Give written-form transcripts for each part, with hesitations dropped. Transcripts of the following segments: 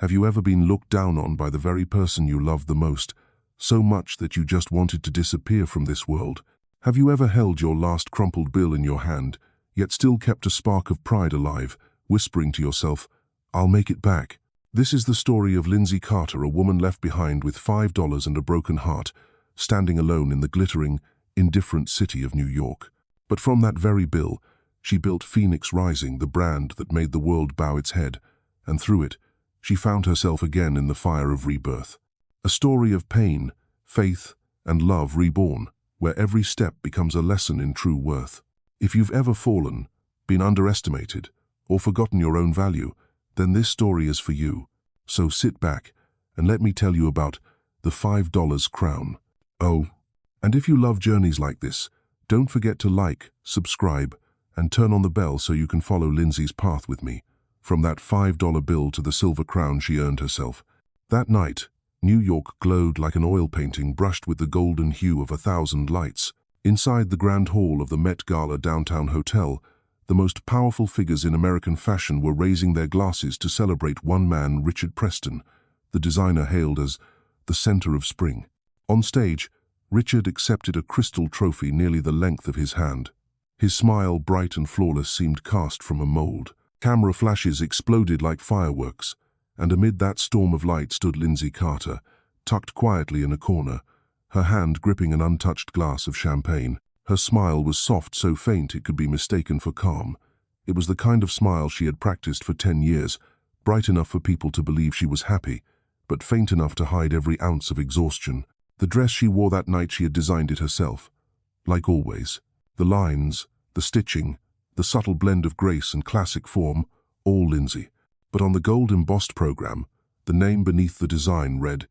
Have you ever been looked down on by the very person you loved the most, so much that you just wanted to disappear from this world? Have you ever held your last crumpled bill in your hand, yet still kept a spark of pride alive, whispering to yourself, "I'll make it back"? This is the story of Lindsay Carter, a woman left behind with $5 and a broken heart, standing alone in the glittering, indifferent city of New York. But from that very bill, she built Phoenix Rising, the brand that made the world bow its head, and through it, she found herself again in the fire of rebirth. A story of pain, faith, and love reborn, where every step becomes a lesson in true worth. If you've ever fallen, been underestimated, or forgotten your own value, then this story is for you. So sit back and let me tell you about the $5 crown. Oh, and if you love journeys like this, don't forget to like, subscribe, and turn on the bell so you can follow Lindsay's path with me, from that $5 bill to the silver crown she earned herself. That night, New York glowed like an oil painting brushed with the golden hue of 1,000 lights. Inside the grand hall of the Met Gala downtown hotel, the most powerful figures in American fashion were raising their glasses to celebrate one man, Richard Preston, the designer hailed as the center of spring. On stage, Richard accepted a crystal trophy nearly the length of his hand. His smile, bright and flawless, seemed cast from a mold. Camera flashes exploded like fireworks, and amid that storm of light stood Lindsay Carter, tucked quietly in a corner, her hand gripping an untouched glass of champagne. Her smile was soft, so faint it could be mistaken for calm. It was the kind of smile she had practiced for 10 years, bright enough for people to believe she was happy, but faint enough to hide every ounce of exhaustion. The dress she wore that night, she had designed it herself. Like always, the lines, the stitching, the subtle blend of grace and classic form, all Lindsay. But on the gold embossed program, the name beneath the design read,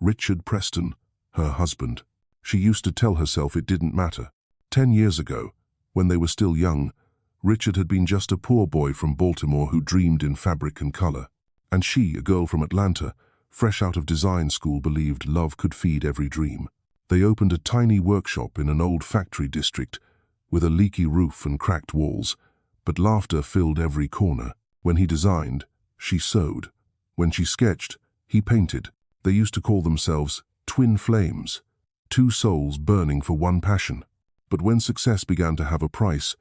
Richard Preston, her husband. She used to tell herself it didn't matter. 10 years ago, when they were still young, Richard had been just a poor boy from Baltimore who dreamed in fabric and color. And she, a girl from Atlanta, fresh out of design school, believed love could feed every dream. They opened a tiny workshop in an old factory district with a leaky roof and cracked walls, but laughter filled every corner. When he designed, she sewed. When she sketched, he painted. They used to call themselves twin flames, two souls burning for one passion. But when success began to have a price,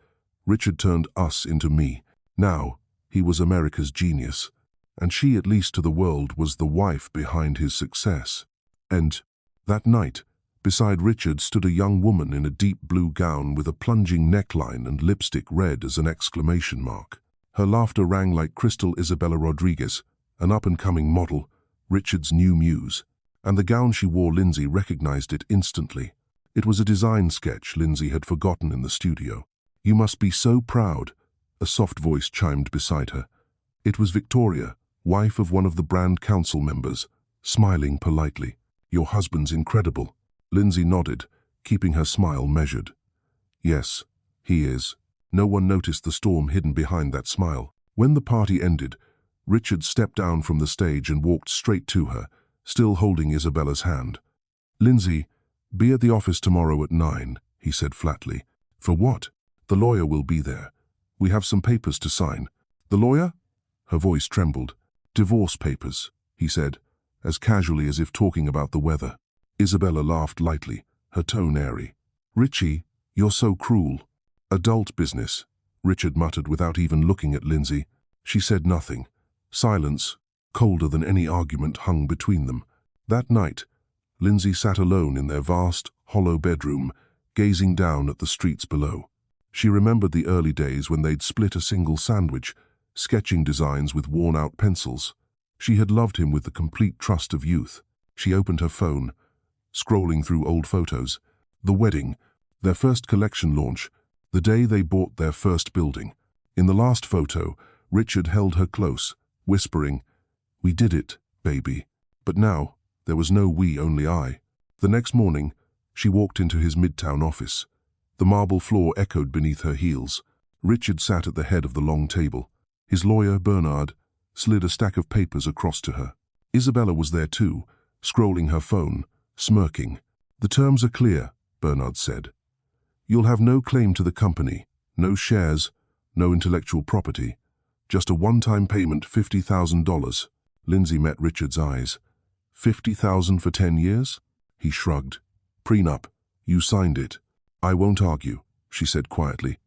Richard turned us into me. Now, he was America's genius, and she, at least to the world, was the wife behind his success. And that night, beside Richard stood a young woman in a deep blue gown with a plunging neckline and lipstick red as an exclamation mark. Her laughter rang like crystal. Isabella Rodriguez, an up-and-coming model, Richard's new muse. And the gown she wore, Lindsay recognized it instantly. It was a design sketch Lindsay had forgotten in the studio. "You must be so proud," a soft voice chimed beside her. It was Victoria, wife of one of the brand council members, smiling politely. "Your husband's incredible." Lindsay nodded, keeping her smile measured. "Yes, he is." No one noticed the storm hidden behind that smile. When the party ended, Richard stepped down from the stage and walked straight to her, still holding Isabella's hand. "Lindsay, be at the office tomorrow at 9, he said flatly. "For what?" "The lawyer will be there. We have some papers to sign." "The lawyer?" Her voice trembled. "Divorce papers," he said, as casually as if talking about the weather. Isabella laughed lightly, her tone airy. "Richie, you're so cruel." "Adult business," Richard muttered without even looking at Lindsay. She said nothing. Silence, colder than any argument, hung between them. That night, Lindsay sat alone in their vast, hollow bedroom, gazing down at the streets below. She remembered the early days when they'd split a single sandwich, sketching designs with worn-out pencils. She had loved him with the complete trust of youth. She opened her phone, scrolling through old photos. The wedding, their first collection launch, the day they bought their first building. In the last photo, Richard held her close, whispering, "We did it, baby." But now, there was no we, only I. The next morning, she walked into his midtown office. The marble floor echoed beneath her heels. Richard sat at the head of the long table. His lawyer, Bernard, slid a stack of papers across to her. Isabella was there too, scrolling her phone, smirking. "The terms are clear," Bernard said. "You'll have no claim to the company, no shares, no intellectual property. Just a one-time payment, $50,000. Lindsay met Richard's eyes. 50,000 for 10 years? He shrugged. Prenup. You signed it. I won't argue, she said quietly.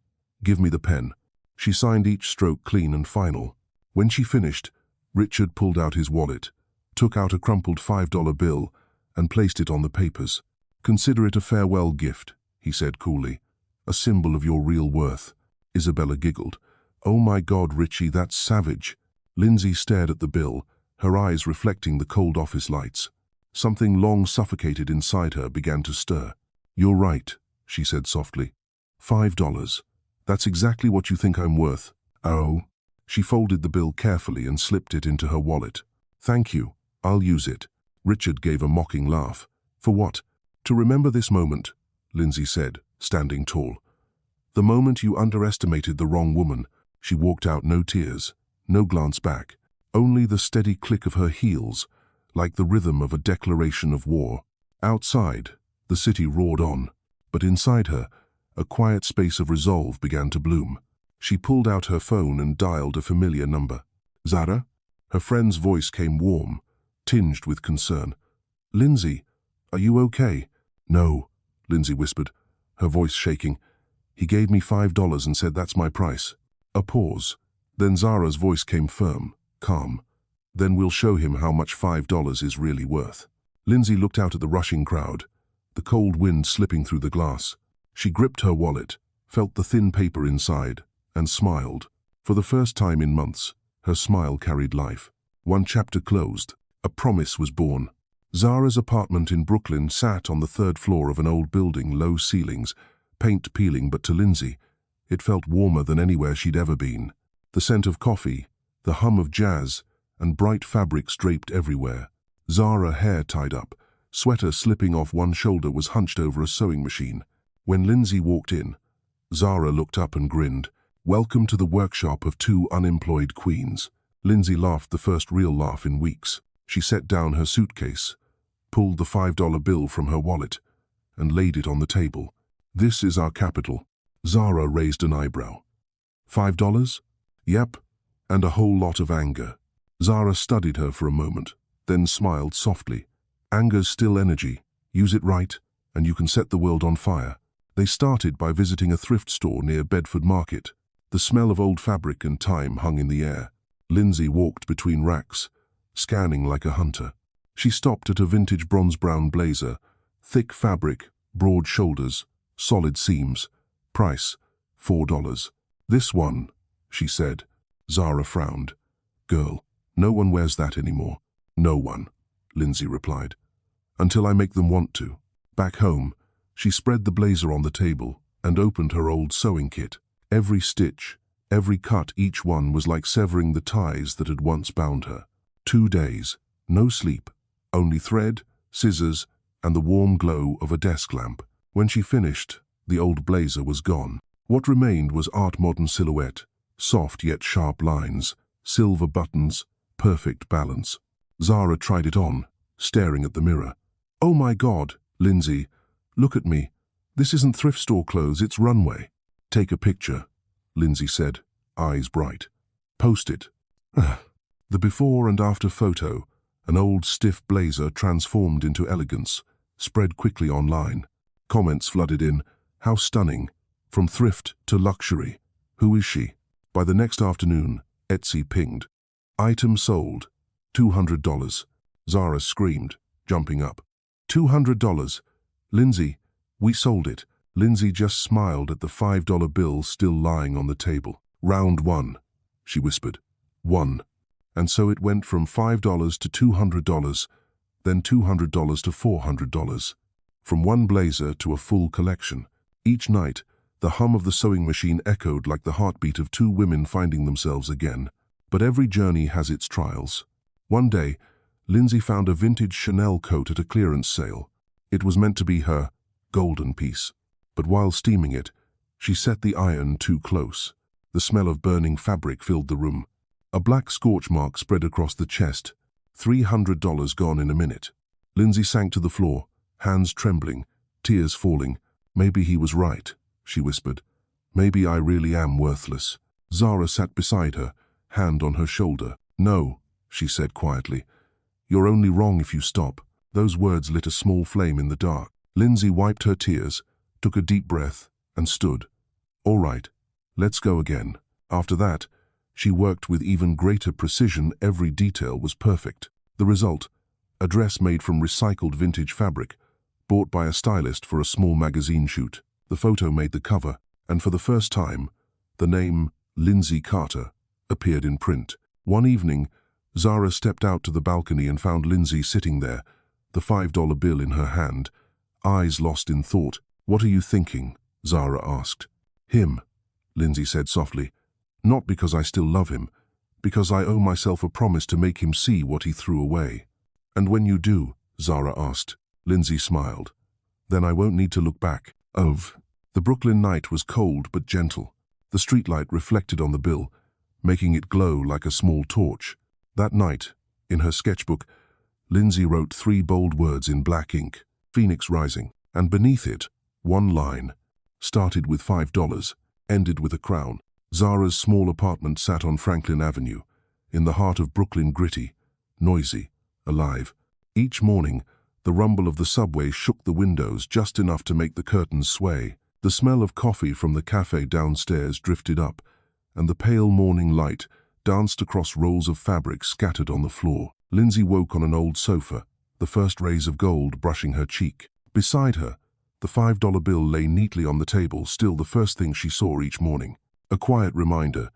Give me the pen. She signed each stroke clean and final. When she finished, Richard pulled out his wallet, took out a crumpled $5 bill, and placed it on the papers. Consider it a farewell gift, he said coolly. A symbol of your real worth. Isabella giggled. Oh my God, Richie, that's savage. Lindsay stared at the bill, her eyes reflecting the cold office lights. Something long suffocated inside her began to stir. You're right, she said softly. $5. That's exactly what you think I'm worth. Oh. She folded the bill carefully and slipped it into her wallet. Thank you. I'll use it. Richard gave a mocking laugh. For what? To remember this moment, Lindsay said, standing tall. The moment you underestimated the wrong woman. She walked out, no tears, no glance back, only the steady click of her heels, like the rhythm of a declaration of war. Outside, the city roared on, but inside her, a quiet space of resolve began to bloom. She pulled out her phone and dialed a familiar number. Zara? Her friend's voice came warm, tinged with concern. Lindsay, are you okay? No, Lindsay whispered, her voice shaking. He gave me $5 and said that's my price. A pause. Then Zara's voice came firm, calm. Then we'll show him how much $5 is really worth. Lindsay looked out at the rushing crowd, the cold wind slipping through the glass. She gripped her wallet, felt the thin paper inside, and smiled. For the first time in months, her smile carried life. One chapter closed. A promise was born. Zara's apartment in Brooklyn sat on the third floor of an old building, low ceilings, paint peeling, but to Lindsay, it felt warmer than anywhere she'd ever been. The scent of coffee, the hum of jazz, and bright fabrics draped everywhere. Zara, hair tied up, sweater slipping off one shoulder, was hunched over a sewing machine. When Lindsay walked in, Zara looked up and grinned. Welcome to the workshop of two unemployed queens. Lindsay laughed, the first real laugh in weeks. She set down her suitcase, pulled the $5 bill from her wallet, and laid it on the table. This is our capital. Zara raised an eyebrow. $5? Yep, and a whole lot of anger. Zara studied her for a moment, then smiled softly. Anger's still energy. Use it right, and you can set the world on fire. They started by visiting a thrift store near Bedford Market. The smell of old fabric and time hung in the air. Lindsay walked between racks, scanning like a hunter. She stopped at a vintage bronze-brown blazer, thick fabric, broad shoulders, solid seams. Price, $4. This one, she said. Zara frowned. Girl, no one wears that anymore. No one, Lindsay replied. Until I make them want to. Back home, she spread the blazer on the table and opened her old sewing kit. Every stitch, every cut, each one was like severing the ties that had once bound her. 2 days, no sleep, only thread, scissors, and the warm glow of a desk lamp. When she finished, the old blazer was gone. What remained was art modern silhouette, soft yet sharp lines, silver buttons, perfect balance. Zara tried it on, staring at the mirror. Oh my God, Lindsay, look at me. This isn't thrift store clothes, it's runway. Take a picture, Lindsay said, eyes bright. Post it. The before and after photo, an old stiff blazer transformed into elegance, spread quickly online. Comments flooded in. How stunning. From thrift to luxury. Who is she? By the next afternoon, Etsy pinged. Item sold. $200. Zara screamed, jumping up. $200. Lindsay, we sold it. Lindsay just smiled at the $5 bill still lying on the table. Round one, she whispered. One. And so it went from $5 to $200, then $200 to $400. From one blazer to a full collection. Each night, the hum of the sewing machine echoed like the heartbeat of two women finding themselves again. But every journey has its trials. One day, Lindsay found a vintage Chanel coat at a clearance sale. It was meant to be her golden piece. But while steaming it, she set the iron too close. The smell of burning fabric filled the room. A black scorch mark spread across the chest. $300 gone in a minute. Lindsay sank to the floor, hands trembling, tears falling. Maybe he was right, she whispered. Maybe I really am worthless. Zara sat beside her, hand on her shoulder. No, she said quietly. "You're only wrong if you stop." Those words lit a small flame in the dark. Lindsay wiped her tears, took a deep breath, and stood. "All right, let's go again." After that, she worked with even greater precision. Every detail was perfect. The result, a dress made from recycled vintage fabric, bought by a stylist for a small magazine shoot. The photo made the cover, and for the first time, the name Lindsay Carter appeared in print. One evening, Zara stepped out to the balcony and found Lindsay sitting there, the $5 bill in her hand, eyes lost in thought. "What are you thinking?" Zara asked. "Him," Lindsay said softly. "Not because I still love him, because I owe myself a promise to make him see what he threw away." "And when you do?" Zara asked. Lindsay smiled. "Then I won't need to look back." The Brooklyn night was cold but gentle. The streetlight reflected on the bill, making it glow like a small torch. That night, in her sketchbook, Lindsay wrote 3 bold words in black ink, "Phoenix Rising," and beneath it, one line, started with $5, ended with a crown. Zara's small apartment sat on Franklin Avenue, in the heart of Brooklyn, gritty, noisy, alive. Each morning, the rumble of the subway shook the windows just enough to make the curtains sway. The smell of coffee from the cafe downstairs drifted up, and the pale morning light danced across rolls of fabric scattered on the floor. Lindsay woke on an old sofa, the first rays of gold brushing her cheek. Beside her, the $5 bill lay neatly on the table, still the first thing she saw each morning. A quiet reminder,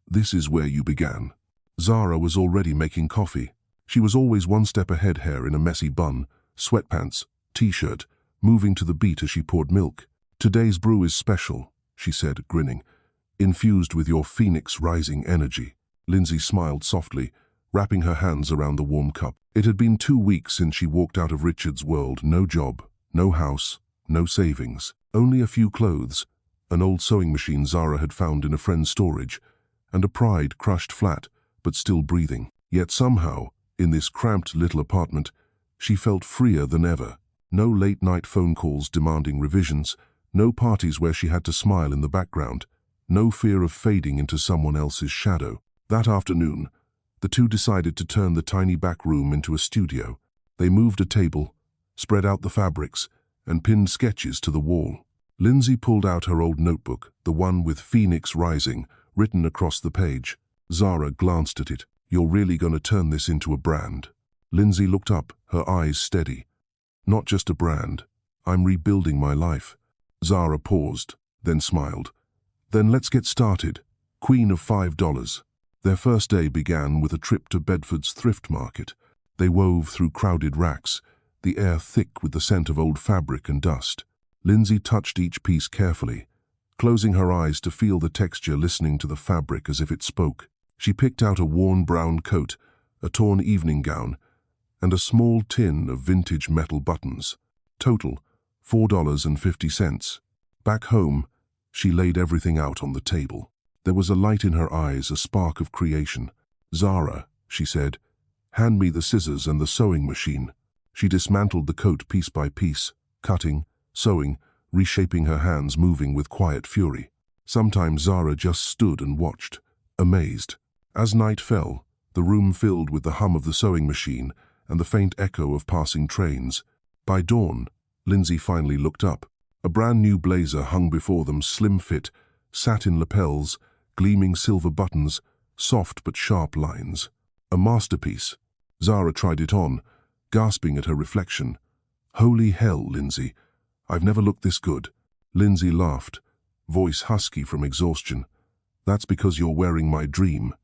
this is where you began. Zara was already making coffee. She was always one step ahead, hair in a messy bun, sweatpants, t-shirt, moving to the beat as she poured milk. "Today's brew is special," she said, grinning, "infused with your Phoenix Rising energy." Lindsay smiled softly, wrapping her hands around the warm cup. It had been 2 weeks since she walked out of Richard's world. No job, no house, no savings, only a few clothes, an old sewing machine Zara had found in a friend's storage, and a pride crushed flat, but still breathing. Yet somehow, in this cramped little apartment, she felt freer than ever. No late-night phone calls demanding revisions, no parties where she had to smile in the background, no fear of fading into someone else's shadow. That afternoon, the two decided to turn the tiny back room into a studio. They moved a table, spread out the fabrics, and pinned sketches to the wall. Lindsay pulled out her old notebook, the one with Phoenix Rising written across the page. Zara glanced at it. "You're really going to turn this into a brand?" Lindsay looked up, her eyes steady. "Not just a brand. I'm rebuilding my life." Zara paused, then smiled. "Then let's get started. Queen of $5. Their first day began with a trip to Bedford's thrift market. They wove through crowded racks, the air thick with the scent of old fabric and dust. Lindsay touched each piece carefully, closing her eyes to feel the texture, listening to the fabric as if it spoke. She picked out a worn brown coat, a torn evening gown, and a small tin of vintage metal buttons. Total, $4.50. Back home, she laid everything out on the table. There was a light in her eyes, a spark of creation. "Zara," she said, "hand me the scissors and the sewing machine." She dismantled the coat piece by piece, cutting, sewing, reshaping, her hands moving with quiet fury. Sometimes Zara just stood and watched, amazed. As night fell, the room filled with the hum of the sewing machine and the faint echo of passing trains. By dawn, Lindsay finally looked up. A brand new blazer hung before them, slim fit, satin lapels, gleaming silver buttons, soft but sharp lines. A masterpiece. Zara tried it on, gasping at her reflection. "Holy hell, Lindsay, I've never looked this good." Lindsay laughed, voice husky from exhaustion. "That's because you're wearing my dream."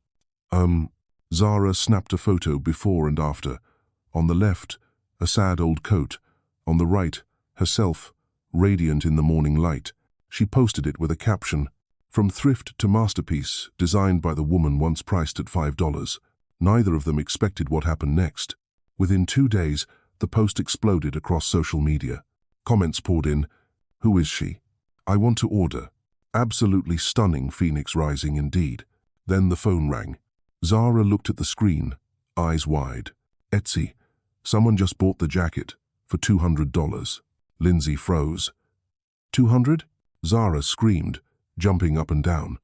Zara snapped a photo before and after. On the left, a sad old coat. On the right, herself, radiant in the morning light. She posted it with a caption, "From thrift to masterpiece, designed by the woman once priced at $5. Neither of them expected what happened next. Within 2 days, the post exploded across social media. Comments poured in. "Who is she? I want to order. Absolutely stunning Phoenix Rising indeed." Then the phone rang. Zara looked at the screen, eyes wide. "Etsy. Someone just bought the jacket for $200. Lindsay froze. "200? Zara screamed, jumping up and down.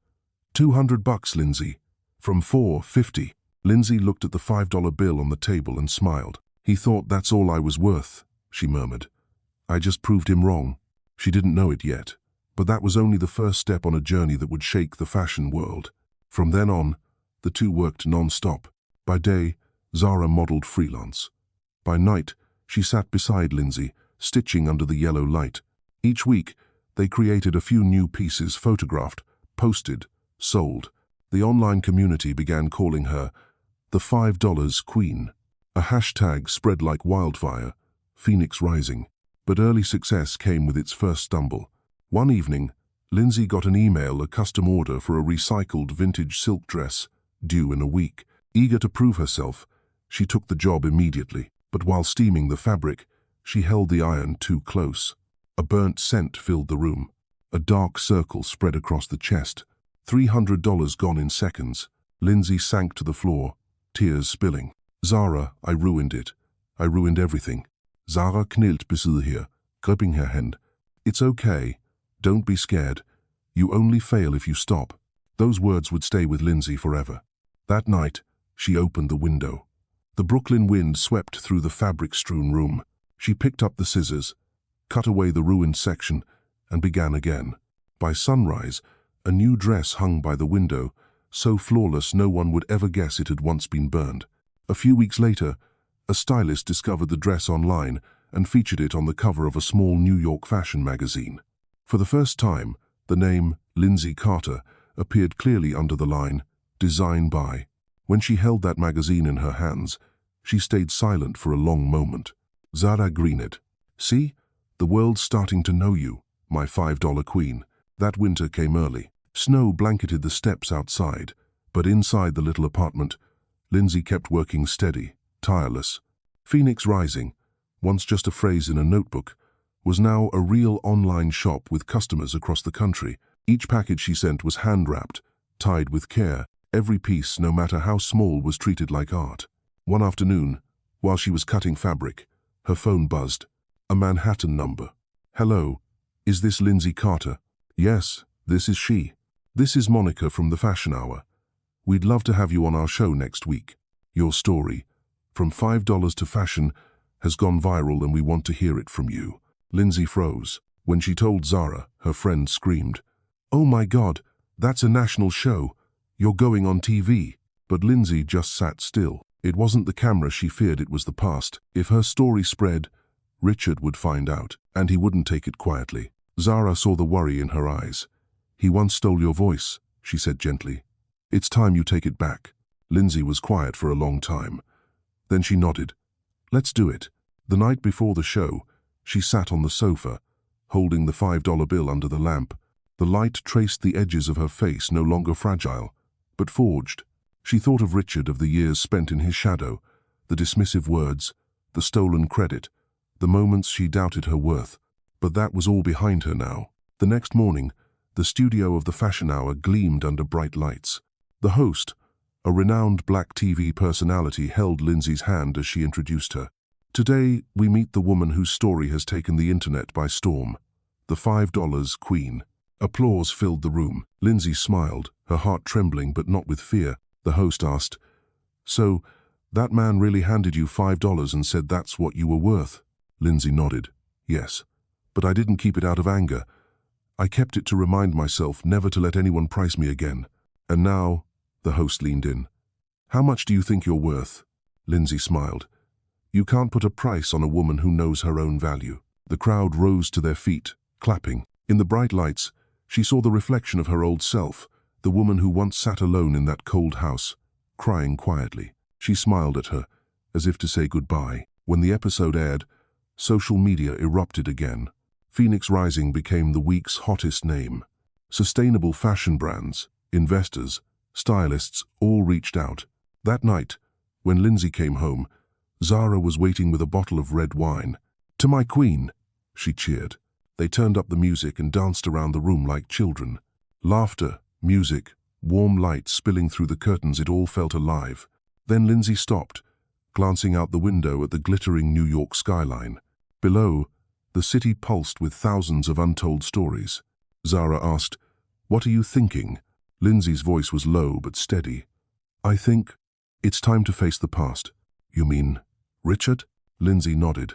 $200, Lindsay. From $450. Lindsay looked at the $5 bill on the table and smiled. "He thought that's all I was worth," she murmured. "I just proved him wrong." She didn't know it yet, but that was only the first step on a journey that would shake the fashion world. From then on, the two worked non-stop. By day, Zara modeled freelance. By night, she sat beside Lindsay, stitching under the yellow light. Each week, they created a few new pieces, photographed, posted, sold. The online community began calling her the $5 Queen. A hashtag spread like wildfire, Phoenix Rising. But early success came with its first stumble. One evening, Lindsay got an email, a custom order for a recycled vintage silk dress, due in a week. Eager to prove herself, she took the job immediately. But while steaming the fabric, she held the iron too close. A burnt scent filled the room. A dark circle spread across the chest. $300 gone in seconds. Lindsay sank to the floor, tears spilling. "Zara, I ruined it. I ruined everything." Zara knelt beside her, gripping her hand. "It's okay. Don't be scared. You only fail if you stop." Those words would stay with Lindsay forever. That night, she opened the window. The Brooklyn wind swept through the fabric-strewn room. She picked up the scissors, cut away the ruined section, and began again. By sunrise, a new dress hung by the window, so flawless no one would ever guess it had once been burned. A few weeks later, a stylist discovered the dress online and featured it on the cover of a small New York fashion magazine. For the first time, the name Lindsay Carter appeared clearly under the line, "Design by." When she held that magazine in her hands, she stayed silent for a long moment. Zara grinned. "See? The world's starting to know you, my $5 queen." That winter came early. Snow blanketed the steps outside, but inside the little apartment, Lindsay kept working steady, tireless. Phoenix Rising, once just a phrase in a notebook, was now a real online shop with customers across the country. Each package she sent was hand-wrapped, tied with care. Every piece, no matter how small, was treated like art. One afternoon, while she was cutting fabric, her phone buzzed. A Manhattan number. "Hello, is this Lindsay Carter?" "Yes, this is she. This is Monica from the Fashion Hour. We'd love to have you on our show next week. Your story, from $5 to fashion, has gone viral and we want to hear it from you." Lindsay froze. When she told Zara, her friend screamed, "Oh my God, that's a national show. You're going on TV." But Lindsay just sat still. It wasn't the camera she feared, it was the past. If her story spread, Richard would find out, and he wouldn't take it quietly. Zara saw the worry in her eyes. "He once stole your voice," she said gently. "It's time you take it back." Lindsay was quiet for a long time. Then she nodded. "Let's do it." The night before the show, she sat on the sofa, holding the $5 bill under the lamp. The light traced the edges of her face, no longer fragile, but forged. She thought of Richard, of the years spent in his shadow, the dismissive words, the stolen credit, the moments she doubted her worth. But that was all behind her now. The next morning, the studio of the Fashion Hour gleamed under bright lights. The host, a renowned black TV personality, held Lindsay's hand as she introduced her. "Today, we meet the woman whose story has taken the internet by storm, the $5 Queen." Applause filled the room. Lindsay smiled, her heart trembling but not with fear. The host asked, "So, that man really handed you $5 and said that's what you were worth?" Lindsay nodded. "Yes, but I didn't keep it out of anger. I kept it to remind myself never to let anyone price me again. And now," the host leaned in, "how much do you think you're worth?" Lindsay smiled. "You can't put a price on a woman who knows her own value." The crowd rose to their feet, clapping. In the bright lights, she saw the reflection of her old self, the woman who once sat alone in that cold house, crying quietly. She smiled at her, as if to say goodbye. When the episode aired, social media erupted again. Phoenix Rising became the week's hottest name. Sustainable fashion brands, investors, stylists all reached out. That night, when Lindsay came home, Zara was waiting with a bottle of red wine. "To my queen," she cheered. They turned up the music and danced around the room like children. Laughter, music, warm light spilling through the curtains, it all felt alive. Then Lindsay stopped, glancing out the window at the glittering New York skyline. Below, the city pulsed with thousands of untold stories. Zara asked, "What are you thinking?" Lindsay's voice was low but steady. "I think It's time to face the past. You mean Richard? Lindsay nodded.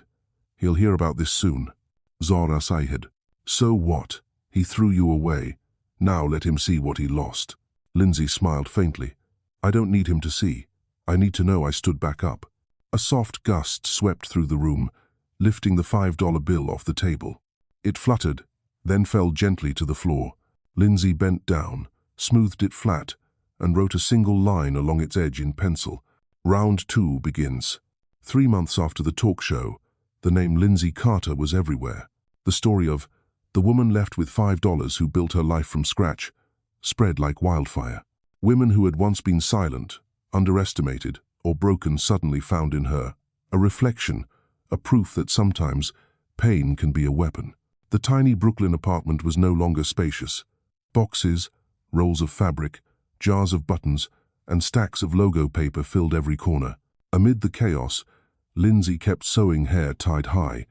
He'll hear about this soon. Zara sighed. So what? He threw you away. Now let him see what he lost. Lindsay smiled faintly. I don't need him to see. I need to know I stood back up. A soft gust swept through the room, lifting the $5 bill off the table. It fluttered, then fell gently to the floor. Lindsay bent down, smoothed it flat, and wrote a single line along its edge in pencil. Round 2 begins. 3 months after the talk show, the name Lindsay Carter was everywhere. The story of the woman left with $5 who built her life from scratch spread like wildfire. Women who had once been silent, underestimated, or broken suddenly found in her a reflection, a proof that sometimes pain can be a weapon. The tiny Brooklyn apartment was no longer spacious. Boxes, rolls of fabric, jars of buttons, and stacks of logo paper filled every corner. Amid the chaos, Lindsay kept sewing hair tied high,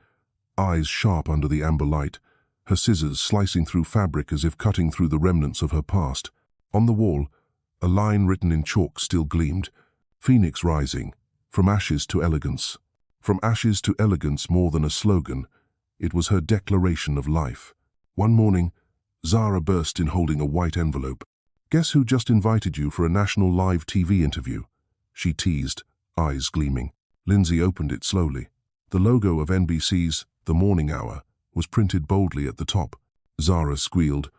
eyes sharp under the amber light, her scissors slicing through fabric as if cutting through the remnants of her past. On the wall, a line written in chalk still gleamed, Phoenix rising, from ashes to elegance. From ashes to elegance, more than a slogan, it was her declaration of life. One morning, Zara burst in holding a white envelope. Guess who just invited you for a national live TV interview? She teased, eyes gleaming. Lindsay opened it slowly. The logo of NBC's The Morning Hour was printed boldly at the top. Zara squealed,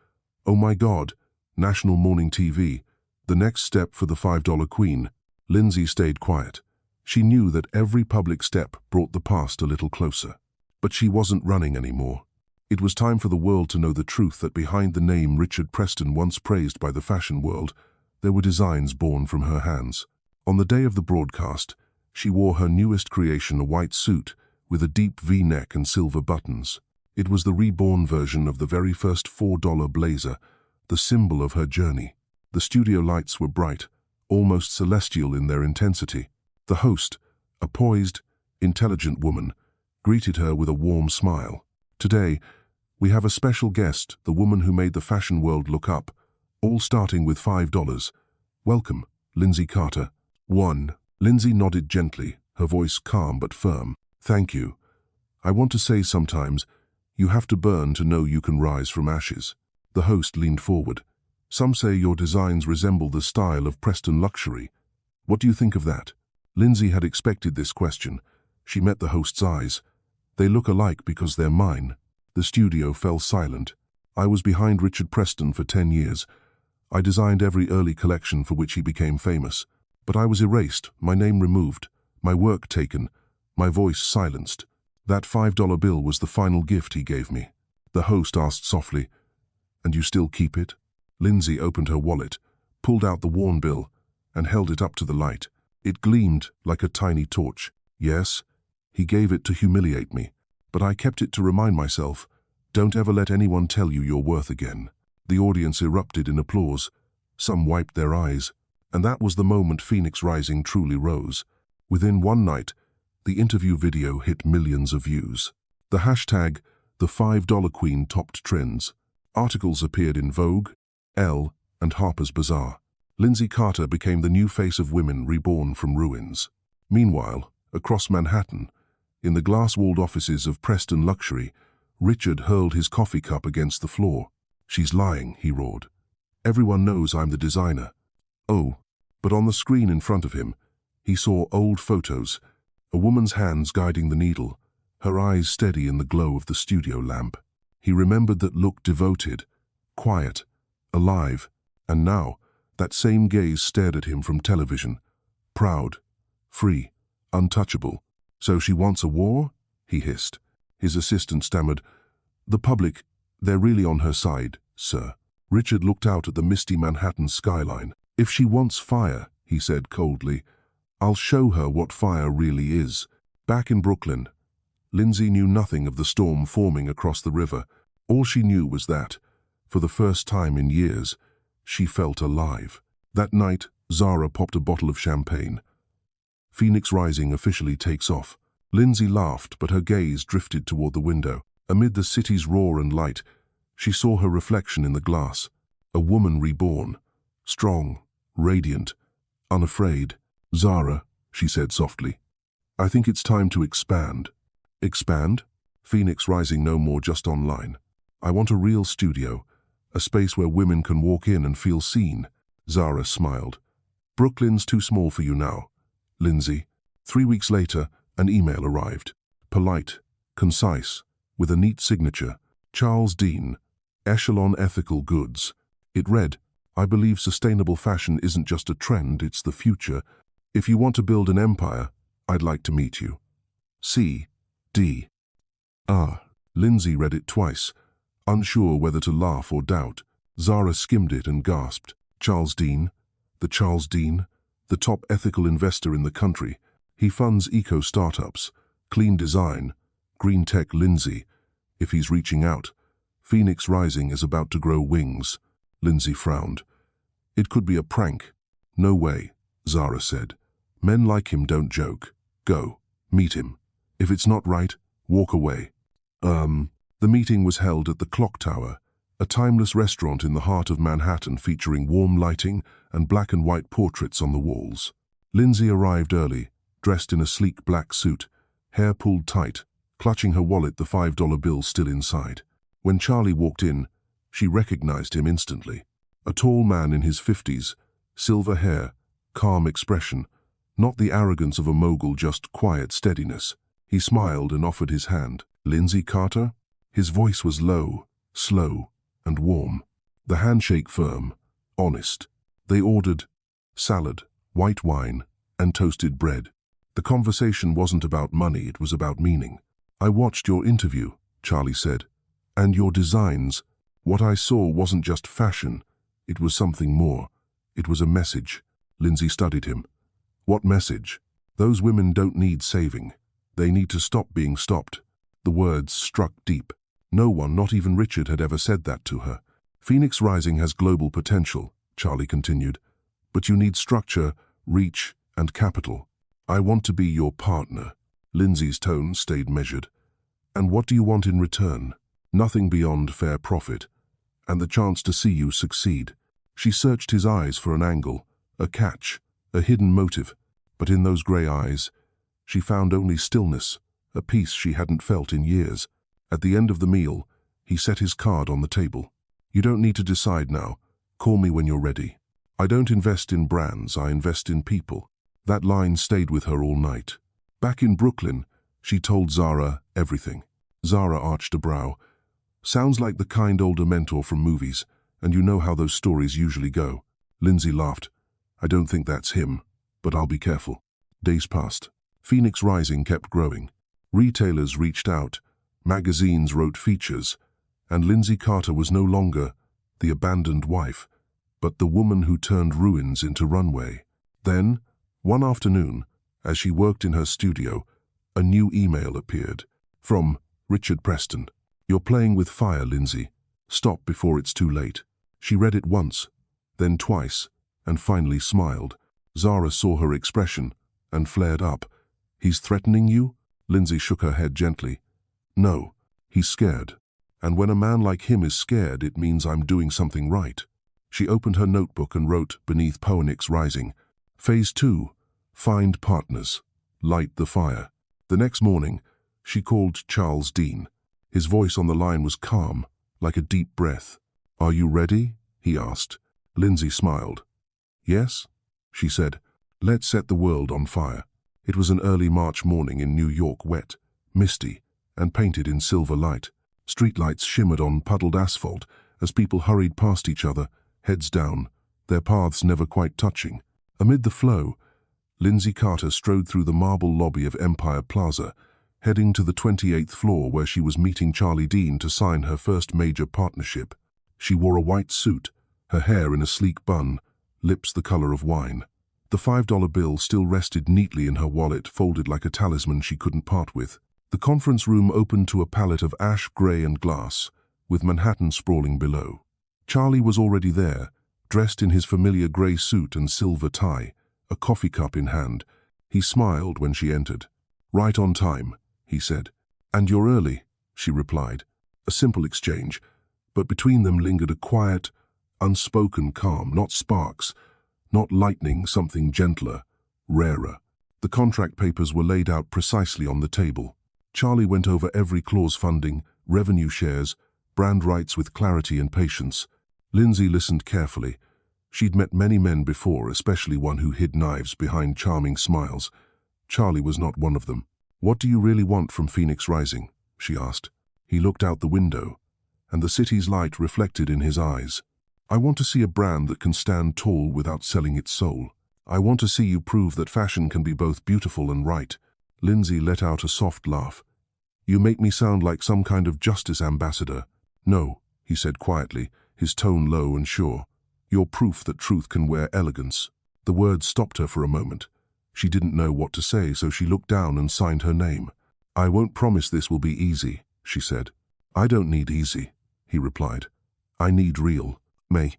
"Oh my God, national morning TV, the next step for the $5 queen." Lindsay stayed quiet. She knew that every public step brought the past a little closer. But she wasn't running anymore. It was time for the world to know the truth that behind the name Richard Preston, once praised by the fashion world, there were designs born from her hands. On the day of the broadcast, she wore her newest creation, a white suit with a deep V-neck and silver buttons. It was the reborn version of the very first $4 blazer, the symbol of her journey. The studio lights were bright, almost celestial in their intensity. The host, a poised, intelligent woman, greeted her with a warm smile. Today, we have a special guest, the woman who made the fashion world look up, all starting with $5. Welcome, Lindsay Carter. 1. Lindsay nodded gently, her voice calm but firm. Thank you. I want to say sometimes, you have to burn to know you can rise from ashes. The host leaned forward. Some say your designs resemble the style of Preston luxury. What do you think of that? Lindsay had expected this question. She met the host's eyes. They look alike because they're mine. The studio fell silent. I was behind Richard Preston for 10 years. I designed every early collection for which he became famous. But I was erased, my name removed, my work taken, my voice silenced. That $5 bill was the final gift he gave me. The host asked softly, "And you still keep it?" Lindsay opened her wallet, pulled out the worn bill, and held it up to the light. It gleamed like a tiny torch. Yes, he gave it to humiliate me, but I kept it to remind myself, don't ever let anyone tell you you're worth again. The audience erupted in applause. Some wiped their eyes, and that was the moment Phoenix Rising truly rose. Within one night, the interview video hit millions of views. The hashtag, the $5 Queen, topped trends. Articles appeared in Vogue, Elle, and Harper's Bazaar. Lindsay Carter became the new face of women reborn from ruins. Meanwhile, across Manhattan, in the glass-walled offices of Preston Luxury, Richard hurled his coffee cup against the floor. "She's lying," he roared. "Everyone knows I'm the designer." Oh, but on the screen in front of him, he saw old photos, a woman's hands guiding the needle, her eyes steady in the glow of the studio lamp. He remembered that look, devoted, quiet, alive, and now that same gaze stared at him from television, proud, free, untouchable. "So she wants a war?" he hissed. His assistant stammered, "The public, they're really on her side, sir." Richard looked out at the misty Manhattan skyline. "If she wants fire," he said coldly, "I'll show her what fire really is." Back in Brooklyn, Lindsay knew nothing of the storm forming across the river. All she knew was that, for the first time in years, she felt alive. That night, Zara popped a bottle of champagne. Phoenix Rising officially takes off. Lindsay laughed, but her gaze drifted toward the window. Amid the city's roar and light, she saw her reflection in the glass. A woman reborn, strong, radiant, unafraid. Zara, she said softly, I think it's time to expand. Expand? Phoenix Rising no more just online. I want a real studio, a space where women can walk in and feel seen. Zara smiled. Brooklyn's too small for you now, Lindsay. 3 weeks later, an email arrived. Polite, concise, with a neat signature. Charles Dean, Echelon Ethical Goods. It read, I believe sustainable fashion isn't just a trend, it's the future. If you want to build an empire, I'd like to meet you. C. D. Lindsay read it twice, unsure whether to laugh or doubt. Zara skimmed it and gasped. Charles Dean? The Charles Dean? The top ethical investor in the country. He funds eco-startups, clean design, green tech. Lindsay. If he's reaching out, Phoenix Rising is about to grow wings. Lindsay frowned. It could be a prank. No way, Zara said. Men like him don't joke. Go, meet him. If it's not right, walk away. The meeting was held at the Clock Tower, a timeless restaurant in the heart of Manhattan featuring warm lighting and black and white portraits on the walls. Lindsay arrived early, dressed in a sleek black suit, hair pulled tight, clutching her wallet, the $5 bill still inside. When Charlie walked in, she recognized him instantly. A tall man in his 50s, silver hair, calm expression, not the arrogance of a mogul, just quiet steadiness. He smiled and offered his hand. Lindsay Carter? His voice was low, slow, and warm. The handshake firm, honest. They ordered salad, white wine, and toasted bread. The conversation wasn't about money, it was about meaning. I watched your interview, Charlie said, and your designs. What I saw wasn't just fashion, it was something more. It was a message. Lindsay studied him. What message? Those women don't need saving. They need to stop being stopped. The words struck deep. No one, not even Richard, had ever said that to her. Phoenix Rising has global potential, Charlie continued, but you need structure, reach, and capital. I want to be your partner. Lindsay's tone stayed measured. And what do you want in return? Nothing beyond fair profit, and the chance to see you succeed. She searched his eyes for an angle, a catch, a hidden motive, but in those grey eyes, she found only stillness, a peace she hadn't felt in years. At the end of the meal, he set his card on the table. You don't need to decide now. Call me when you're ready. I don't invest in brands, I invest in people. That line stayed with her all night. Back in Brooklyn, she told Zara everything. Zara arched a brow. Sounds like the kind older mentor from movies, and you know how those stories usually go. Lindsay laughed. I don't think that's him, but I'll be careful. Days passed. Phoenix Rising kept growing. Retailers reached out, magazines wrote features, and Lindsay Carter was no longer the abandoned wife, but the woman who turned ruins into runway. Then, one afternoon, as she worked in her studio, a new email appeared. From Richard Preston. You're playing with fire, Lindsay. Stop before it's too late. She read it once, then twice, and finally smiled. Zara saw her expression and flared up. He's threatening you? Lindsay shook her head gently. No, he's scared. And when a man like him is scared, it means I'm doing something right. She opened her notebook and wrote beneath Phoenix Rising, Phase 2, find partners, light the fire. The next morning, she called Charles Dean. His voice on the line was calm, like a deep breath. Are you ready? He asked. Lindsay smiled. Yes, she said. Let's set the world on fire. It was an early March morning in New York, wet, misty, and painted in silver light. Streetlights shimmered on puddled asphalt as people hurried past each other, heads down, their paths never quite touching. Amid the flow, Lindsay Carter strode through the marble lobby of Empire Plaza, heading to the 28th floor where she was meeting Charlie Dean to sign her first major partnership. She wore a white suit, her hair in a sleek bun, lips the color of wine. The $5 bill still rested neatly in her wallet, folded like a talisman she couldn't part with. The conference room opened to a palette of ash, gray, and glass, with Manhattan sprawling below. Charlie was already there, dressed in his familiar gray suit and silver tie, a coffee cup in hand. He smiled when she entered. Right on time, he said. And you're early, she replied. A simple exchange, but between them lingered a quiet, unspoken calm, not sparks, not lightning, something gentler, rarer. The contract papers were laid out precisely on the table. Charlie went over every clause: funding, revenue shares, brand rights with clarity and patience. Lindsay listened carefully. She'd met many men before, especially one who hid knives behind charming smiles. Charlie was not one of them. "What do you really want from Phoenix Rising?" she asked. He looked out the window, and the city's light reflected in his eyes. "I want to see a brand that can stand tall without selling its soul. I want to see you prove that fashion can be both beautiful and right." Lindsay let out a soft laugh. "You make me sound like some kind of justice ambassador." "No," he said quietly, his tone low and sure. "You're proof that truth can wear elegance." The words stopped her for a moment. She didn't know what to say, so she looked down and signed her name. "I won't promise this will be easy," she said. "I don't need easy," he replied. "I need real." May.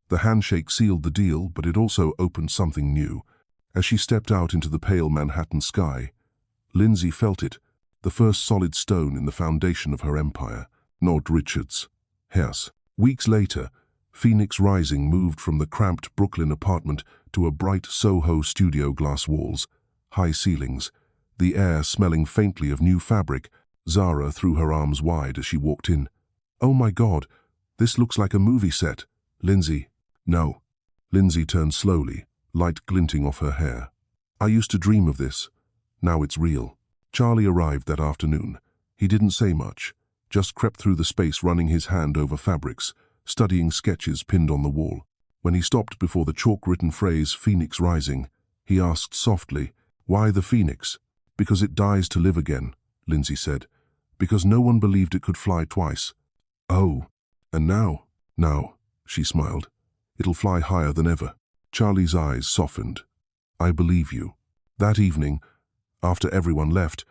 The handshake sealed the deal, but it also opened something new. As she stepped out into the pale Manhattan sky, Lindsay felt it, the first solid stone in the foundation of her empire. Nord Richards' house. Weeks later, Phoenix Rising moved from the cramped Brooklyn apartment to a bright Soho studio: glass walls, high ceilings, the air smelling faintly of new fabric. Zara threw her arms wide as she walked in. "Oh my God, this looks like a movie set." "Lindsay." "No." Lindsay turned slowly, light glinting off her hair. "I used to dream of this. Now it's real." Charlie arrived that afternoon. He didn't say much, just crept through the space, running his hand over fabrics, studying sketches pinned on the wall. When he stopped before the chalk-written phrase "Phoenix Rising," he asked softly, "Why the phoenix?" "Because it dies to live again," Lindsay said. "Because no one believed it could fly twice." "Oh, and now?" "Now," she smiled, "it'll fly higher than ever." Charlie's eyes softened. "I believe you." That evening, after everyone left,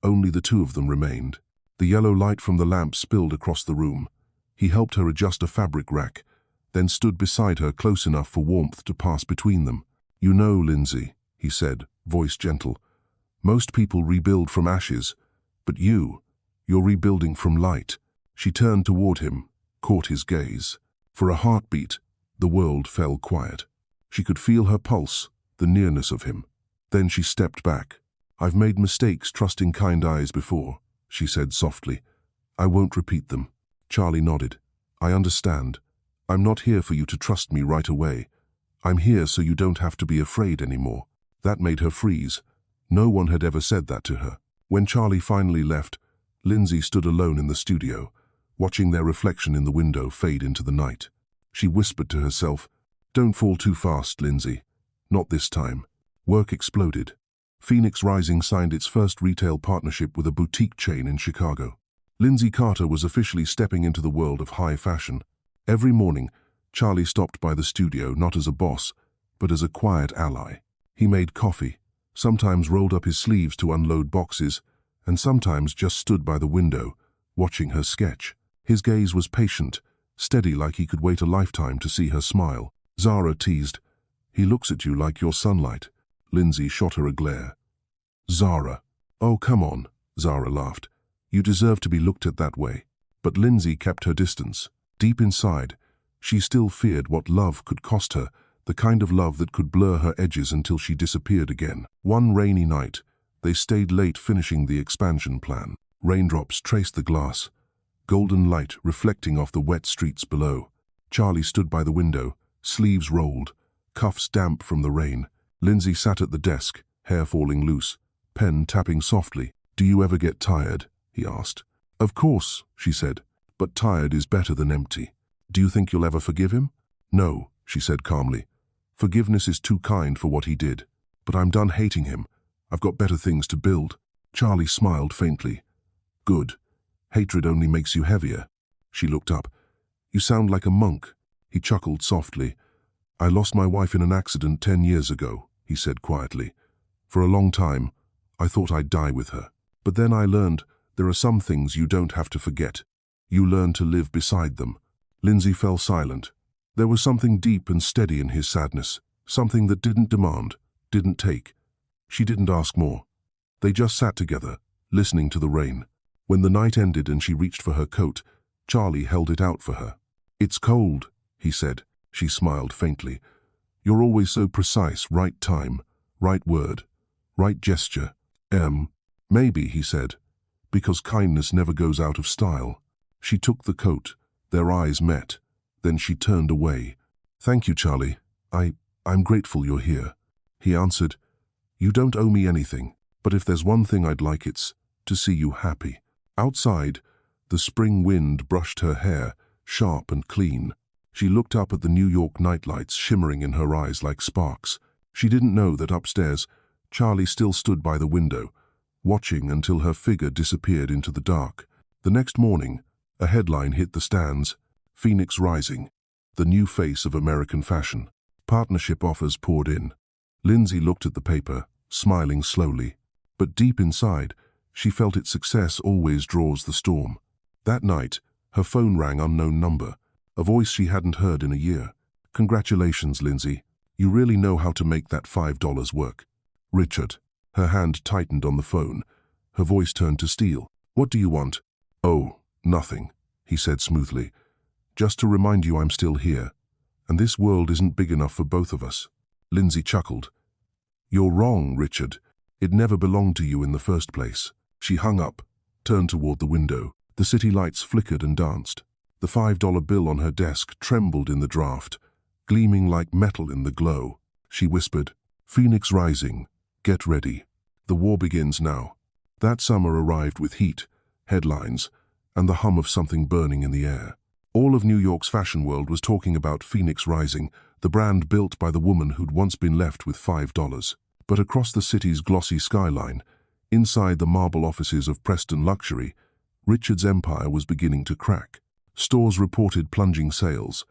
only the two of them remained. The yellow light from the lamp spilled across the room. He helped her adjust a fabric rack, then stood beside her close enough for warmth to pass between them. "You know, Lindsay," he said, voice gentle, "most people rebuild from ashes, but you're rebuilding from light." She turned toward him, caught his gaze. For a heartbeat, the world fell quiet. She could feel her pulse, the nearness of him. Then she stepped back. "I've made mistakes trusting kind eyes before," she said softly. "I won't repeat them." Charlie nodded. "I understand. I'm not here for you to trust me right away. I'm here so you don't have to be afraid anymore." That made her freeze. No one had ever said that to her. When Charlie finally left, Lindsay stood alone in the studio, watching their reflection in the window fade into the night. She whispered to herself, "Don't fall too fast, Lindsay. Not this time." Work exploded. Phoenix Rising signed its first retail partnership with a boutique chain in Chicago. Lindsay Carter was officially stepping into the world of high fashion. Every morning, Charlie stopped by the studio not as a boss, but as a quiet ally. He made coffee, sometimes rolled up his sleeves to unload boxes, and sometimes just stood by the window, watching her sketch. His gaze was patient, steady, like he could wait a lifetime to see her smile. Zara teased, "He looks at you like you're sunlight." Lindsay shot her a glare. "Zara." "Oh, come on," Zara laughed. "You deserve to be looked at that way." But Lindsay kept her distance. Deep inside, she still feared what love could cost her, the kind of love that could blur her edges until she disappeared again. One rainy night, they stayed late finishing the expansion plan. Raindrops traced the glass, golden light reflecting off the wet streets below. Charlie stood by the window, sleeves rolled, cuffs damp from the rain. Lindsay sat at the desk, hair falling loose, pen tapping softly. "Do you ever get tired?" he asked. "Of course," she said, "but tired is better than empty." "Do you think you'll ever forgive him?" "No," she said calmly. "Forgiveness is too kind for what he did. But I'm done hating him. I've got better things to build." Charlie smiled faintly. "Good. Hatred only makes you heavier." She looked up. "You sound like a monk." He chuckled softly. "I lost my wife in an accident 10 years ago," he said quietly. "For a long time, I thought I'd die with her. But then I learned there are some things you don't have to forget. You learn to live beside them." Lindsay fell silent. There was something deep and steady in his sadness, something that didn't demand, didn't take. She didn't ask more. They just sat together, listening to the rain. When the night ended and she reached for her coat, Charlie held it out for her. "It's cold," he said. She smiled faintly. "You're always so precise, right time, Right word. Right gesture. Maybe, he said, because kindness never goes out of style. She took the coat. Their eyes met. Then she turned away. Thank you, Charlie. I'm grateful you're here. He answered, You don't owe me anything, but if there's one thing I'd like, it's to see you happy. Outside, the spring wind brushed her hair, sharp and clean. She looked up at the New York nightlights shimmering in her eyes like sparks. She didn't know that upstairs, Charlie still stood by the window, watching until her figure disappeared into the dark. The next morning, a headline hit the stands, Phoenix Rising, the new face of American fashion. Partnership offers poured in. Lindsay looked at the paper, smiling slowly. But deep inside, she felt its success always draws the storm. That night, her phone rang unknown number, a voice she hadn't heard in a year. Congratulations, Lindsay. You really know how to make that $5 work. Richard. Her hand tightened on the phone. Her voice turned to steel. What do you want? Oh, nothing, he said smoothly. Just to remind you I'm still here. And this world isn't big enough for both of us. Lindsay chuckled. You're wrong, Richard. It never belonged to you in the first place. She hung up, turned toward the window. The city lights flickered and danced. The $5 bill on her desk trembled in the draft, gleaming like metal in the glow. She whispered, Phoenix Rising, get ready. The war begins now. That summer arrived with heat, headlines, and the hum of something burning in the air. All of New York's fashion world was talking about Phoenix Rising, the brand built by the woman who'd once been left with $5. But across the city's glossy skyline, inside the marble offices of Preston Luxury, Richard's empire was beginning to crack. Stores reported plunging sales.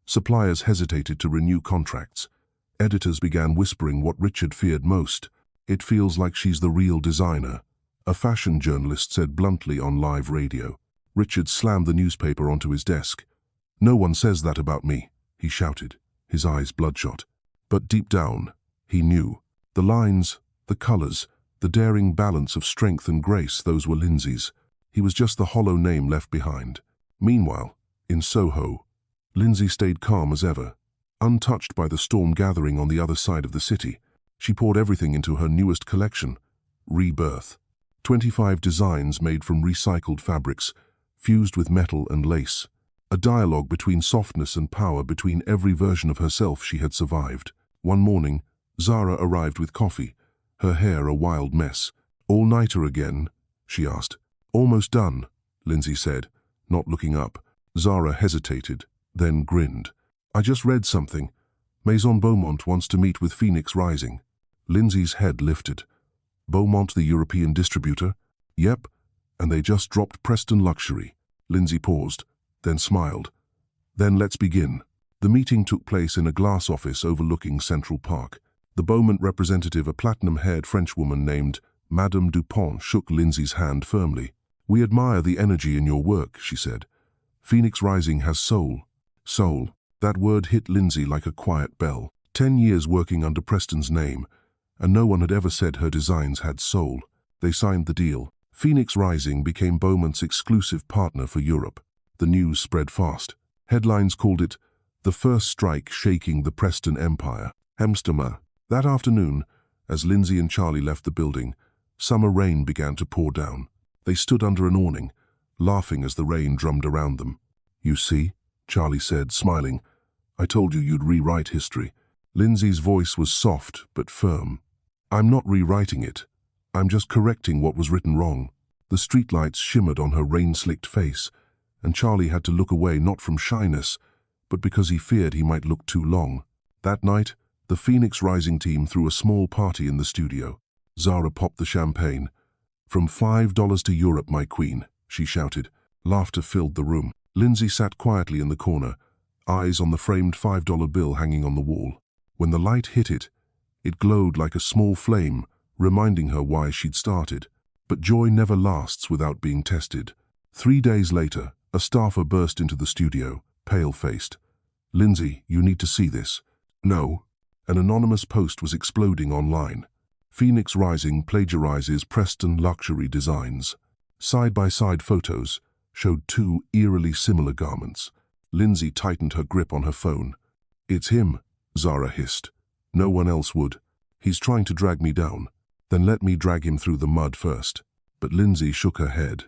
Suppliers hesitated to renew contracts. Editors began whispering what Richard feared most. It feels like she's the real designer, a fashion journalist said bluntly on live radio. Richard slammed the newspaper onto his desk. No one says that about me, he shouted, his eyes bloodshot. But deep down, he knew. The lines, the colors, the daring balance of strength and grace, those were Lindsay's. He was just the hollow name left behind. Meanwhile, in Soho, Lindsay stayed calm as ever. Untouched by the storm gathering on the other side of the city, she poured everything into her newest collection, Rebirth. 25 designs made from recycled fabrics, fused with metal and lace. A dialogue between softness and power between every version of herself she had survived. One morning, Zara arrived with coffee, her hair a wild mess. All-nighter again? She asked. Almost done, Lindsay said, not looking up. Zara hesitated, then grinned. I just read something. Maison Beaumont wants to meet with Phoenix Rising. Lindsay's head lifted. Beaumont, the European distributor? Yep, and they just dropped Preston Luxury. Lindsay paused, then smiled. Then let's begin. The meeting took place in a glass office overlooking Central Park. The Beaumont representative, a platinum-haired Frenchwoman named Madame Dupont, shook Lindsay's hand firmly. We admire the energy in your work, she said. Phoenix Rising has soul. Soul. That word hit Lindsay like a quiet bell. 10 years working under Preston's name, and no one had ever said her designs had soul. They signed the deal. Phoenix Rising became Beaumont's exclusive partner for Europe. The news spread fast. Headlines called it the first strike shaking the Preston empire. Hemstemer. That afternoon, as Lindsay and Charlie left the building, summer rain began to pour down. They stood under an awning, laughing as the rain drummed around them. You see, Charlie said, smiling, I told you you'd rewrite history. Lindsay's voice was soft but firm. I'm not rewriting it. I'm just correcting what was written wrong. The streetlights shimmered on her rain-slicked face, and Charlie had to look away not from shyness, but because he feared he might look too long. That night, the Phoenix Rising team threw a small party in the studio. Zara popped the champagne. From $5 to Europe, my queen, she shouted. Laughter filled the room. Lindsay sat quietly in the corner, eyes on the framed $5 bill hanging on the wall. When the light hit it, it glowed like a small flame, reminding her why she'd started. But joy never lasts without being tested. 3 days later, a staffer burst into the studio, pale-faced. Lindsay, you need to see this. No. An anonymous post was exploding online. Phoenix Rising plagiarizes Preston Luxury designs. Side-by-side photos showed 2 eerily similar garments. Lindsay tightened her grip on her phone. It's him, Zara hissed. No one else would. He's trying to drag me down. Then let me drag him through the mud first. But Lindsay shook her head.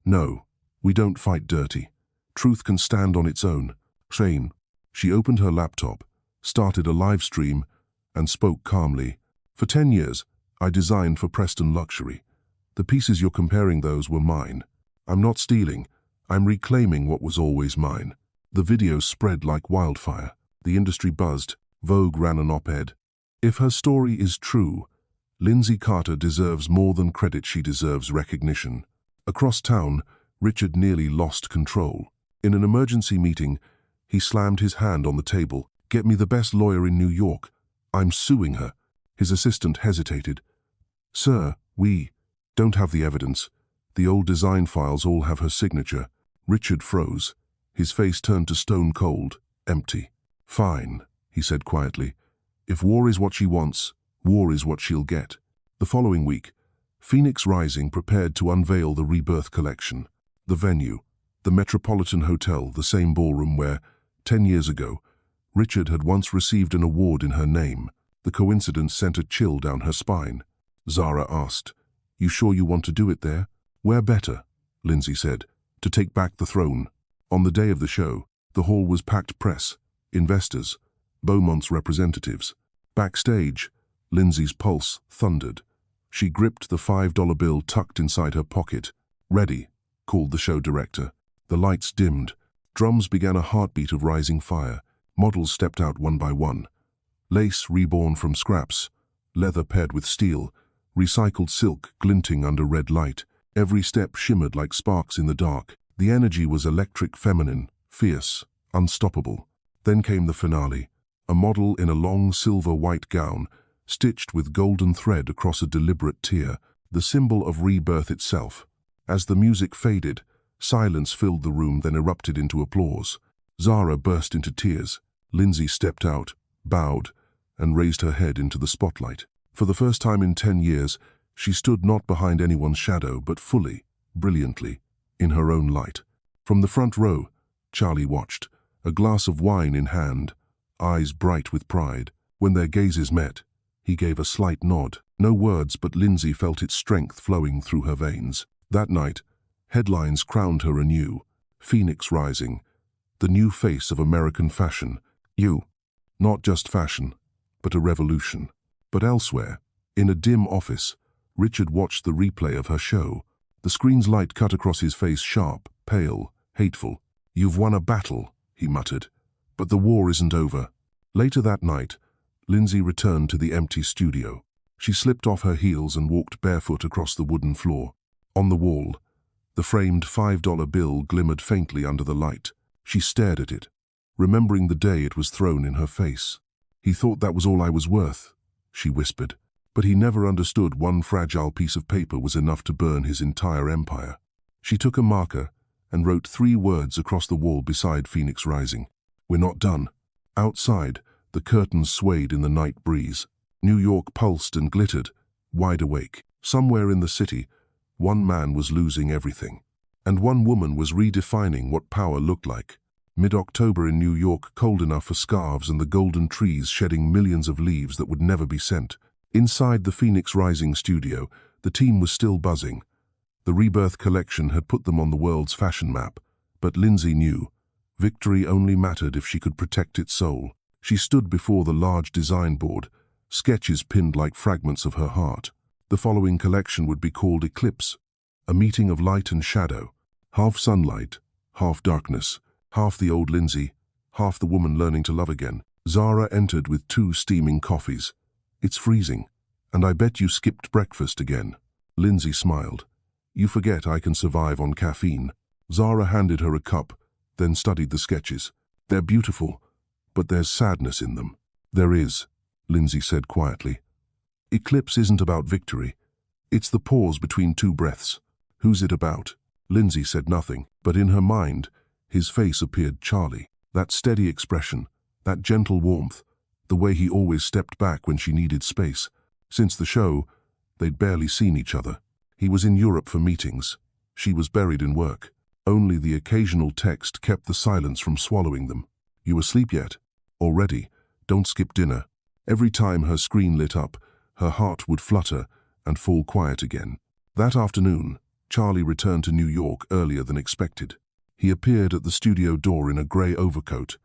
No, we don't fight dirty. Truth can stand on its own. Shane. She opened her laptop, started a live stream, and spoke calmly. For 10 years, I designed for Preston Luxury. The pieces you're comparing those were mine. I'm not stealing. I'm reclaiming what was always mine. The video spread like wildfire. The industry buzzed. Vogue ran an op-ed. If her story is true, Lindsay Carter deserves more than credit, she deserves recognition. Across town, Richard nearly lost control. In an emergency meeting, he slammed his hand on the table. Get me the best lawyer in New York. I'm suing her. His assistant hesitated. Sir, we don't have the evidence. The old design files all have her signature. Richard froze. His face turned to stone cold, empty. Fine, he said quietly. If war is what she wants, war is what she'll get. The following week, Phoenix Rising prepared to unveil the Rebirth collection. The venue, the Metropolitan Hotel, the same ballroom where, 10 years ago, Richard had once received an award in her name. The coincidence sent a chill down her spine. Zara asked, You sure you want to do it there? Where better, Lindsay said, to take back the throne. On the day of the show, the hall was packed: press, investors, Beaumont's representatives. Backstage, Lindsay's pulse thundered. She gripped the $5 bill tucked inside her pocket. Ready, called the show director. The lights dimmed. Drums began a heartbeat of rising fire. Models stepped out one by one. Lace reborn from scraps, leather paired with steel, recycled silk glinting under red light. Every step shimmered like sparks in the dark. The energy was electric, feminine, fierce, unstoppable. Then came the finale. A model in a long silver-white gown, stitched with golden thread across a deliberate tier, the symbol of rebirth itself. As the music faded, silence filled the room, then erupted into applause. Zara burst into tears. Lindsay stepped out, bowed, and raised her head into the spotlight. For the first time in 10 years, she stood not behind anyone's shadow, but fully, brilliantly, in her own light. From the front row, Charlie watched, a glass of wine in hand, eyes bright with pride. When their gazes met, he gave a slight nod. No words, but Lindsay felt its strength flowing through her veins. That night, headlines crowned her anew. Phoenix Rising, the new face of American fashion. Not just fashion, but a revolution. But elsewhere, in a dim office, Richard watched the replay of her show. The screen's light cut across his face, sharp, pale, hateful. You've won a battle, he muttered, but the war isn't over. Later that night, Lindsay returned to the empty studio. She slipped off her heels and walked barefoot across the wooden floor. On the wall, the framed $5 bill glimmered faintly under the light. She stared at it, remembering the day it was thrown in her face. He thought that was all I was worth, she whispered. But he never understood one fragile piece of paper was enough to burn his entire empire. She took a marker and wrote 3 words across the wall beside Phoenix Rising. We're not done. Outside, the curtains swayed in the night breeze. New York pulsed and glittered, wide awake. Somewhere in the city, one man was losing everything. And one woman was redefining what power looked like. Mid-October in New York, cold enough for scarves and the golden trees shedding millions of leaves that would never be sent. Inside the Phoenix Rising studio, the team was still buzzing. The Rebirth collection had put them on the world's fashion map, but Lindsay knew victory only mattered if she could protect its soul. She stood before the large design board, sketches pinned like fragments of her heart. The following collection would be called Eclipse, a meeting of light and shadow, half sunlight, half darkness, half the old Lindsay, half the woman learning to love again. Zara entered with 2 steaming coffees. It's freezing, and I bet you skipped breakfast again. Lindsay smiled. You forget I can survive on caffeine. Zara handed her a cup, then studied the sketches. They're beautiful, but there's sadness in them. There is, Lindsay said quietly. Eclipse isn't about victory. It's the pause between 2 breaths. Who's it about? Lindsay said nothing, but in her mind, his face appeared Charlie. That steady expression, that gentle warmth, the way he always stepped back when she needed space. Since the show, they'd barely seen each other. He was in Europe for meetings. She was buried in work. Only the occasional text kept the silence from swallowing them. You asleep yet? Already? Don't skip dinner. Every time her screen lit up, Her heart would flutter and fall quiet again. That afternoon, Charlie returned to New York earlier than expected. He appeared at the studio door in a grey overcoat,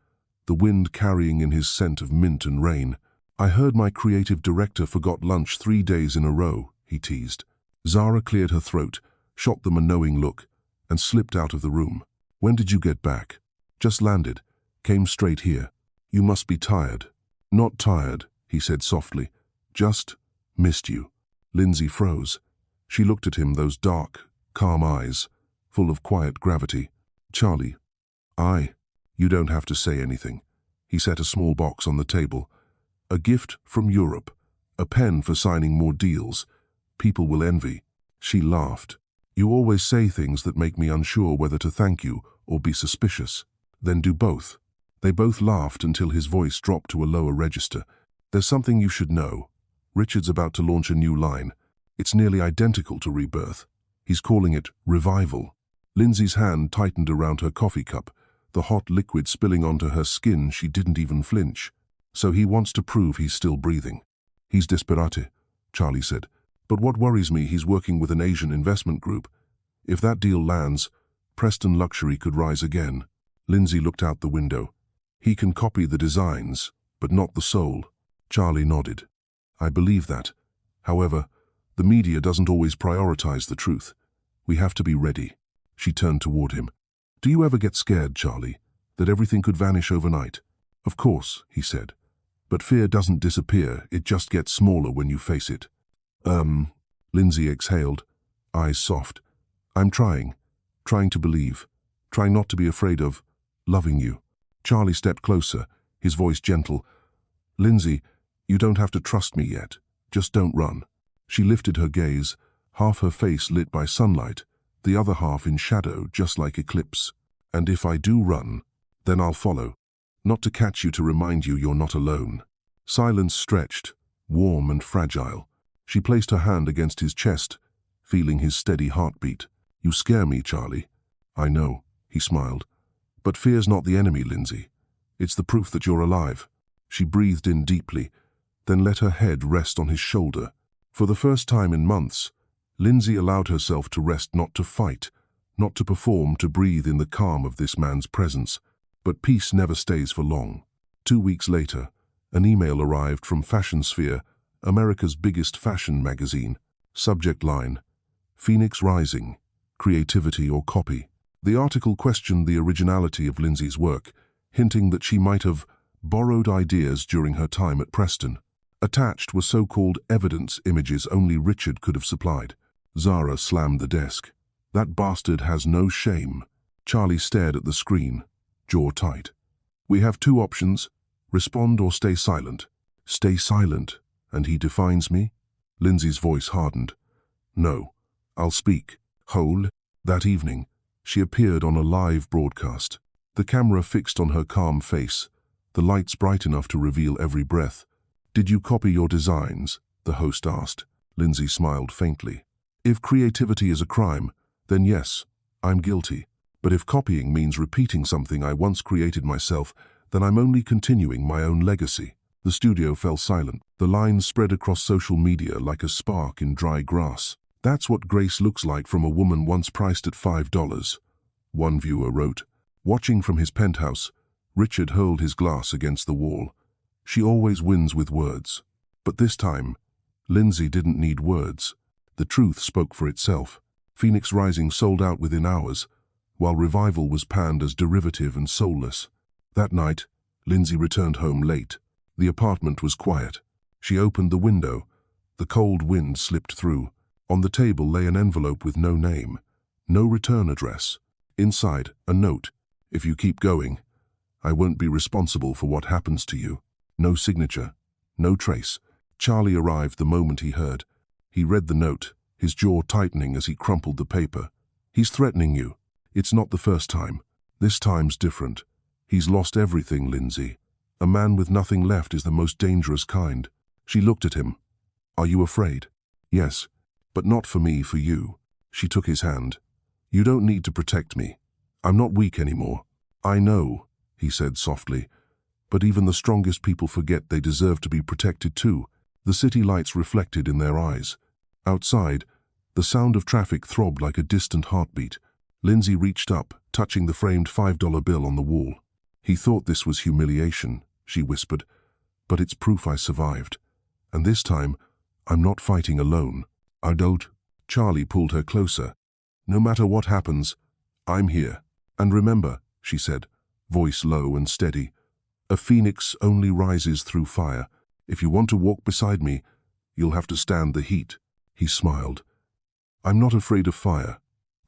the wind carrying in his scent of mint and rain. "I heard my creative director forgot lunch 3 days in a row," he teased. Zara cleared her throat, shot them a knowing look, and slipped out of the room. "When did you get back?" "Just landed. Came straight here." "You must be tired." "Not tired," he said softly. "Just missed you." Lindsay froze. She looked at him, those dark, calm eyes, full of quiet gravity. "Charlie." You don't have to say anything." He set a small box on the table. "A gift from Europe. A pen for signing more deals. People will envy." She laughed. "You always say things that make me unsure whether to thank you or be suspicious." "Then do both." They both laughed until his voice dropped to a lower register. "There's something you should know. Richard's about to launch a new line. It's nearly identical to Rebirth. He's calling it Revival." Lindsay's hand tightened around her coffee cup, the hot liquid spilling onto her skin. She didn't even flinch. "So he wants to prove he's still breathing." "He's desperate," Charlie said. "But what worries me, he's working with an Asian investment group. If that deal lands, Preston Luxury could rise again." Lindsay looked out the window. "He can copy the designs, but not the soul." Charlie nodded. "I believe that. However, the media doesn't always prioritize the truth. We have to be ready." She turned toward him. "Do you ever get scared, Charlie, that everything could vanish overnight?" "Of course," he said. "But fear doesn't disappear, it just gets smaller when you face it." Lindsay exhaled, eyes soft. "I'm trying to believe, trying not to be afraid of loving you." Charlie stepped closer, his voice gentle. "Lindsay, you don't have to trust me yet. Just don't run." She lifted her gaze, half her face lit by sunlight, the other half in shadow, just like eclipse. "And if I do run, then I'll follow. Not to catch you, to remind you you're not alone." Silence stretched, warm and fragile. She placed her hand against his chest, feeling his steady heartbeat. "You scare me, Charlie." "I know," he smiled. "But fear's not the enemy, Lindsay. It's the proof that you're alive." She breathed in deeply, then let her head rest on his shoulder. For the first time in months, Lindsay allowed herself to rest, not to fight, not to perform, to breathe in the calm of this man's presence. But peace never stays for long. 2 weeks later, an email arrived from Fashion Sphere, America's biggest fashion magazine. Subject line: "Phoenix Rising, Creativity or Copy?" The article questioned the originality of Lindsay's work, hinting that she might have borrowed ideas during her time at Preston. Attached were so-called evidence images only Richard could have supplied. Zara slammed the desk. "That bastard has no shame." Charlie stared at the screen, jaw tight. "We have 2 options, respond or stay silent." "Stay silent, and he defines me?" Lindsay's voice hardened. "No, I'll speak." Whole. That evening, she appeared on a live broadcast. The camera fixed on her calm face, the lights bright enough to reveal every breath. "Did you copy your designs?" the host asked. Lindsay smiled faintly. "If creativity is a crime, then yes, I'm guilty. But if copying means repeating something I once created myself, then I'm only continuing my own legacy." The studio fell silent. The lines spread across social media like a spark in dry grass. "That's what grace looks like from a woman once priced at $5, one viewer wrote. Watching from his penthouse, Richard hurled his glass against the wall. She always wins with words. But this time, Lindsay didn't need words. The truth spoke for itself. Phoenix Rising sold out within hours, while Revival was panned as derivative and soulless. That night, Lindsay returned home late. The apartment was quiet. She opened the window. The cold wind slipped through. On the table lay an envelope with no name, no return address. Inside, a note: "If you keep going, I won't be responsible for what happens to you." No signature, no trace. Charlie arrived the moment he heard. He read the note, his jaw tightening as he crumpled the paper. "He's threatening you. It's not the first time. This time's different. He's lost everything, Lindsay. A man with nothing left is the most dangerous kind." She looked at him. "Are you afraid?" "Yes, but not for me, for you." She took his hand. "You don't need to protect me. I'm not weak anymore." "I know," he said softly, "but even the strongest people forget they deserve to be protected too." The city lights reflected in their eyes. Outside, the sound of traffic throbbed like a distant heartbeat. Lindsay reached up, touching the framed $5 bill on the wall. "He thought this was humiliation," she whispered, "but it's proof I survived. And this time, I'm not fighting alone. I don't." Charlie pulled her closer. "No matter what happens, I'm here. And remember," she said, voice low and steady, "a phoenix only rises through fire. If you want to walk beside me, you'll have to stand the heat." He smiled. "I'm not afraid of fire.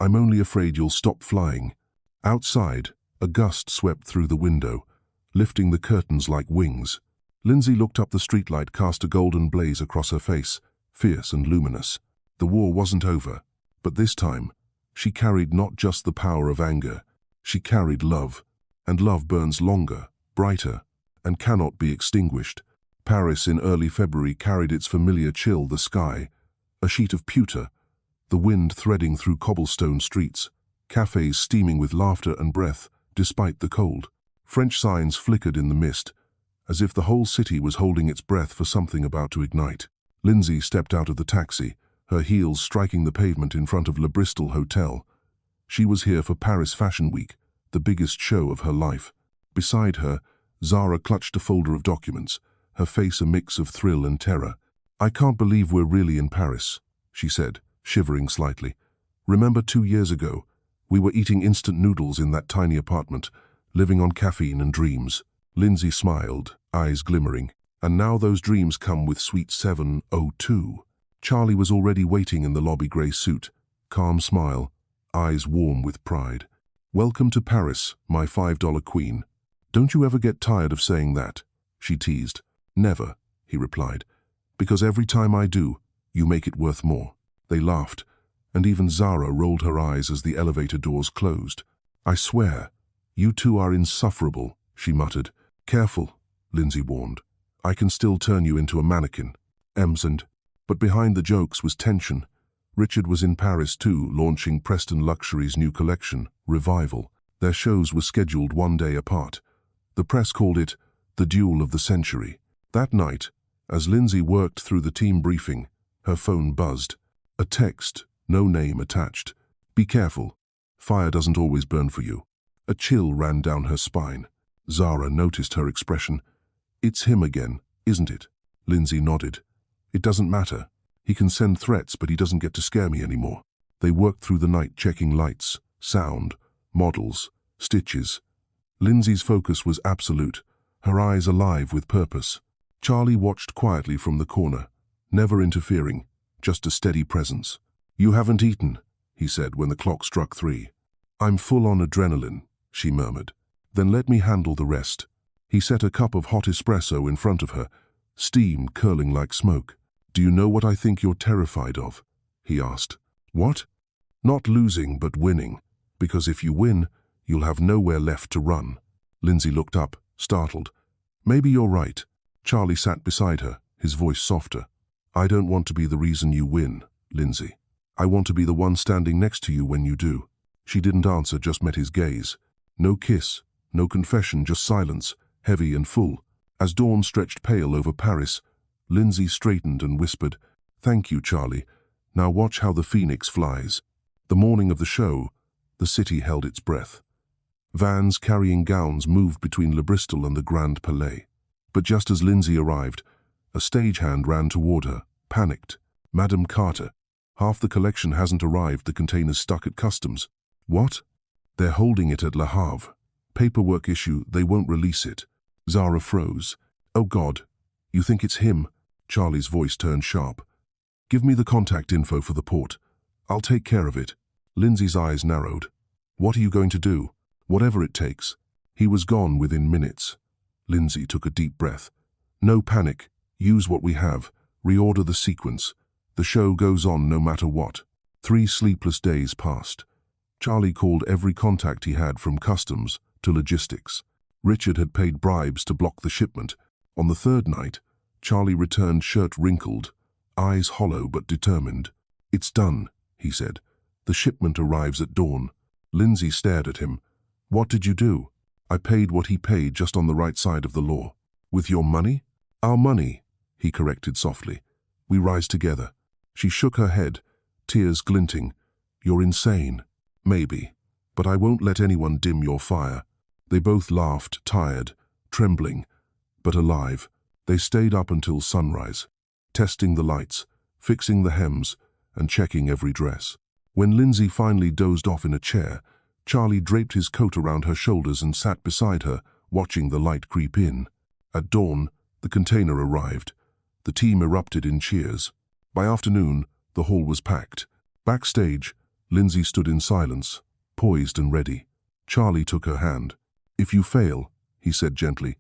I'm only afraid you'll stop flying." Outside, a gust swept through the window, lifting the curtains like wings. Lindsay looked up. The streetlight cast a golden blaze across her face, fierce and luminous. The war wasn't over, but this time, she carried not just the power of anger, she carried love. And love burns longer, brighter, and cannot be extinguished. Paris in early February carried its familiar chill. The sky, a sheet of pewter, the wind threading through cobblestone streets, cafes steaming with laughter and breath, despite the cold. French signs flickered in the mist, as if the whole city was holding its breath for something about to ignite. Lindsay stepped out of the taxi, her heels striking the pavement in front of Le Bristol Hotel. She was here for Paris Fashion Week, the biggest show of her life. Beside her, Zara clutched a folder of documents, her face a mix of thrill and terror. "I can't believe we're really in Paris," she said, shivering slightly. "Remember 2 years ago? We were eating instant noodles in that tiny apartment, living on caffeine and dreams." Lindsay smiled, eyes glimmering. "And now those dreams come with Suite 702. Charlie was already waiting in the lobby, grey suit, calm smile, eyes warm with pride. "Welcome to Paris, my $5 queen. Don't you ever get tired of saying that?" she teased. "Never," he replied, "because every time I do, you make it worth more." They laughed, and even Zara rolled her eyes as the elevator doors closed. "I swear, you two are insufferable," she muttered. "Careful," Lindsay warned. "I can still turn you into a mannequin." But behind the jokes was tension. Richard was in Paris too, launching Preston Luxury's new collection, Revival. Their shows were scheduled 1 day apart. The press called it the duel of the century. That night, as Lindsay worked through the team briefing, her phone buzzed. A text, no name attached. "Be careful. Fire doesn't always burn for you." A chill ran down her spine. Zara noticed her expression. "It's him again, isn't it?" Lindsay nodded. "It doesn't matter. He can send threats, but he doesn't get to scare me anymore." They worked through the night checking lights, sound, models, stitches. Lindsay's focus was absolute, her eyes alive with purpose. Charlie watched quietly from the corner, never interfering, just a steady presence. "You haven't eaten," he said when the clock struck 3. "I'm full on adrenaline," she murmured. "Then let me handle the rest." He set a cup of hot espresso in front of her, steam curling like smoke. "Do you know what I think you're terrified of?" he asked. "What?" "Not losing, but winning. Because if you win, you'll have nowhere left to run." Lindsay looked up, startled. "Maybe you're right." Charlie sat beside her, his voice softer. "I don't want to be the reason you win, Lindsay. I want to be the one standing next to you when you do." She didn't answer, just met his gaze. No kiss, no confession, just silence, heavy and full. As dawn stretched pale over Paris, Lindsay straightened and whispered, "Thank you, Charlie. Now watch how the phoenix flies." The morning of the show, the city held its breath. Vans carrying gowns moved between Le Bristol and the Grand Palais. But just as Lindsay arrived, a stagehand ran toward her, panicked. "Madame Carter, half the collection hasn't arrived, the container's stuck at customs." "What?" "They're holding it at Le Havre. Paperwork issue, they won't release it." Zara froze. "Oh God, you think it's him?" Charlie's voice turned sharp. "Give me the contact info for the port. I'll take care of it." Lindsay's eyes narrowed. "What are you going to do?" "Whatever it takes." He was gone within minutes. Lindsay took a deep breath. "No panic. Use what we have. Reorder the sequence. The show goes on no matter what." 3 sleepless days passed. Charlie called every contact he had, from customs to logistics. Richard had paid bribes to block the shipment. On the 3rd night, Charlie returned, shirt wrinkled, eyes hollow but determined. "It's done," he said. "The shipment arrives at dawn." Lindsay stared at him. "What did you do?" "I paid what he paid, just on the right side of the law." "With your money?" "Our money," he corrected softly. We rise together. She shook her head, tears glinting. You're insane. Maybe. But I won't let anyone dim your fire. They both laughed, tired, trembling, but alive. They stayed up until sunrise, testing the lights, fixing the hems, and checking every dress. When Lindsay finally dozed off in a chair, Charlie draped his coat around her shoulders and sat beside her, watching the light creep in. At dawn, the container arrived. The team erupted in cheers. By afternoon, the hall was packed. Backstage, Lindsay stood in silence, poised and ready. Charlie took her hand. If you fail, he said gently,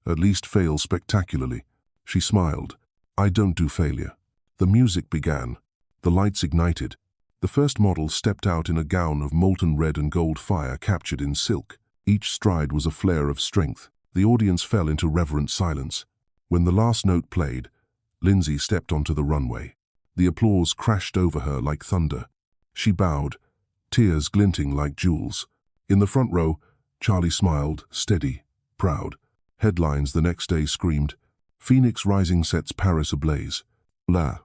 at least fail spectacularly. She smiled. I don't do failure. The music began. The lights ignited. The first model stepped out in a gown of molten red and gold fire captured in silk. Each stride was a flare of strength. The audience fell into reverent silence. When the last note played, Lindsay stepped onto the runway. The applause crashed over her like thunder. She bowed, tears glinting like jewels. In the front row, Charlie smiled, steady, proud. Headlines the next day screamed, Phoenix Rising sets Paris ablaze. La.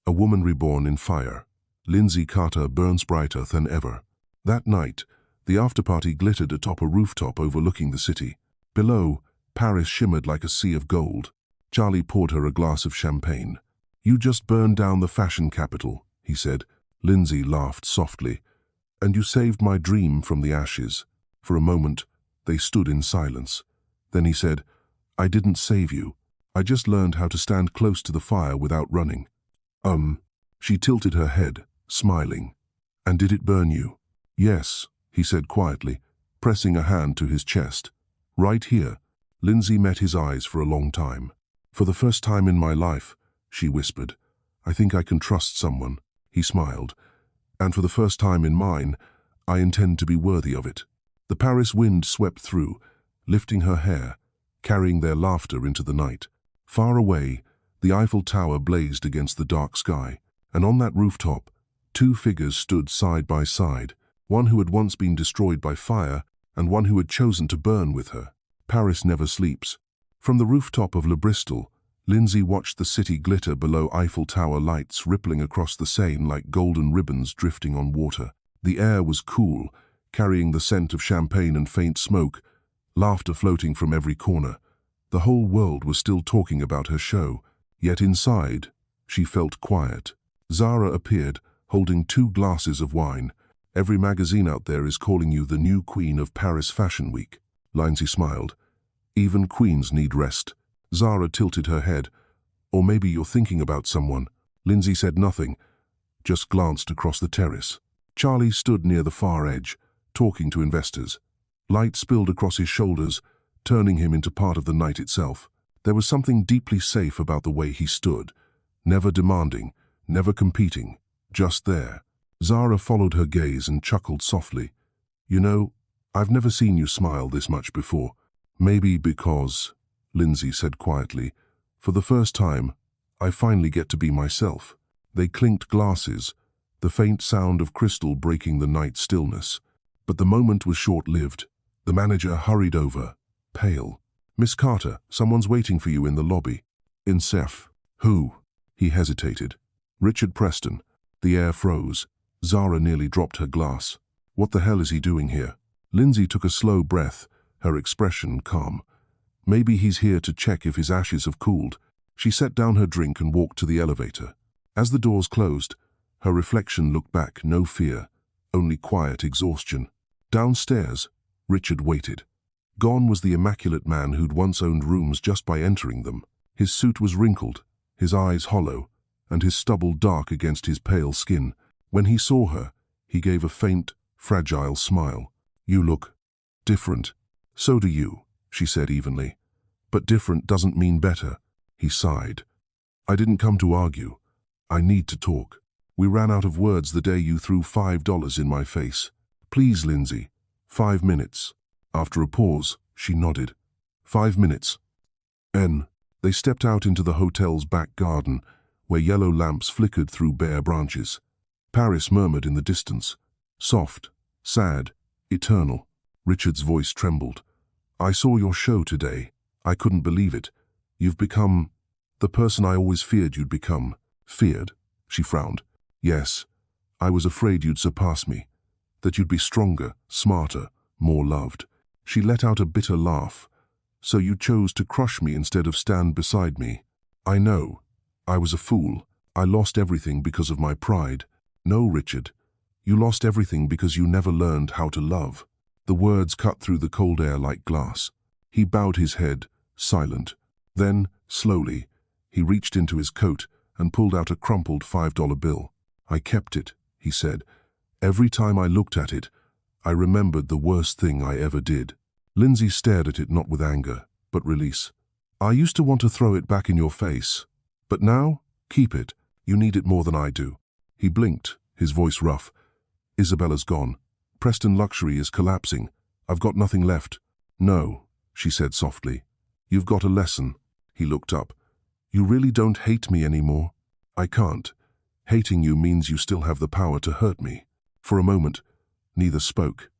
A woman reborn in fire. Lindsay Carter burns brighter than ever. That night, the after-party glittered atop a rooftop overlooking the city. Below, Paris shimmered like a sea of gold. Charlie poured her a glass of champagne. You just burned down the fashion capital, he said. Lindsay laughed softly. And you saved my dream from the ashes. For a moment, they stood in silence. Then he said, I didn't save you. I just learned how to stand close to the fire without running. She tilted her head, smiling. And did it burn you? Yes, he said quietly, pressing a hand to his chest. Right here. Lindsay met his eyes for a long time. For the first time in my life, she whispered, I think I can trust someone. He smiled. And for the first time in mine, I intend to be worthy of it. The Paris wind swept through, lifting her hair, carrying their laughter into the night. Far away, the Eiffel Tower blazed against the dark sky, and on that rooftop, two figures stood side by side, one who had once been destroyed by fire and one who had chosen to burn with her. Paris never sleeps. From the rooftop of Le Bristol, Lindsay watched the city glitter below Eiffel Tower lights rippling across the Seine like golden ribbons drifting on water. The air was cool, carrying the scent of champagne and faint smoke, laughter floating from every corner. The whole world was still talking about her show, yet inside, she felt quiet. Zara appeared, holding 2 glasses of wine. Every magazine out there is calling you the new queen of Paris Fashion Week. Lindsay smiled. Even queens need rest. Zara tilted her head. Or maybe you're thinking about someone. Lindsay said nothing, just glanced across the terrace. Charlie stood near the far edge, talking to investors. Light spilled across his shoulders, turning him into part of the night itself. There was something deeply safe about the way he stood, never demanding, never competing, just there. Zara followed her gaze and chuckled softly. You know, I've never seen you smile this much before. Maybe because, Lindsay said quietly, for the first time, I finally get to be myself. They clinked glasses, the faint sound of crystal breaking the night stillness. But the moment was short-lived. The manager hurried over, pale. Miss Carter, someone's waiting for you in the lobby. In Seth. Who? He hesitated. Richard Preston. The air froze. Zara nearly dropped her glass. What the hell is he doing here? Lindsay took a slow breath, her expression calm. Maybe he's here to check if his ashes have cooled. She set down her drink and walked to the elevator. As the doors closed, her reflection looked back, no fear, only quiet exhaustion. Downstairs, Richard waited. Gone was the immaculate man who'd once owned rooms just by entering them. His suit was wrinkled, his eyes hollow, and his stubble dark against his pale skin. When he saw her, he gave a faint, fragile smile. You look different. So do you, she said evenly. But different doesn't mean better. He sighed. I didn't come to argue. I need to talk. We ran out of words the day you threw $5 in my face. Please, Lindsay. 5 minutes. After a pause, she nodded. 5 minutes. They stepped out into the hotel's back garden, where yellow lamps flickered through bare branches. Paris murmured in the distance. Soft, sad, eternal. Richard's voice trembled. I saw your show today. I couldn't believe it. You've become The person I always feared you'd become. Feared? She frowned. Yes, I was afraid you'd surpass me, that you'd be stronger, smarter, more loved. She let out a bitter laugh. So you chose to crush me instead of stand beside me. I know. I was a fool. I lost everything because of my pride. No, Richard. You lost everything because you never learned how to love. The words cut through the cold air like glass. He bowed his head, silent. Then, slowly, he reached into his coat and pulled out a crumpled $5 bill. I kept it, he said. Every time I looked at it, I remembered the worst thing I ever did. Lindsay stared at it not with anger, but release. I used to want to throw it back in your face. But now, keep it. You need it more than I do. He blinked, his voice rough. Isabella's gone. Preston Luxury is collapsing. I've got nothing left. No, she said softly. You've got a lesson. He looked up. You really don't hate me anymore? I can't. Hating you means you still have the power to hurt me. For a moment, neither spoke.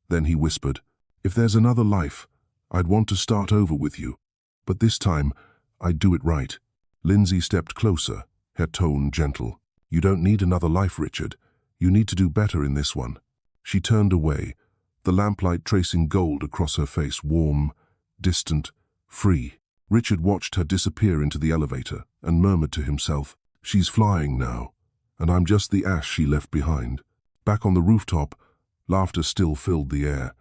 Then he whispered, if there's another life, I'd want to start over with you. But this time, I'd do it right. Lindsay stepped closer, her tone gentle. You don't need another life, Richard. You need to do better in this one. She turned away, the lamplight tracing gold across her face, warm, distant, free. Richard watched her disappear into the elevator and murmured to himself, she's flying now, and I'm just the ash she left behind. Back on the rooftop, laughter still filled the air.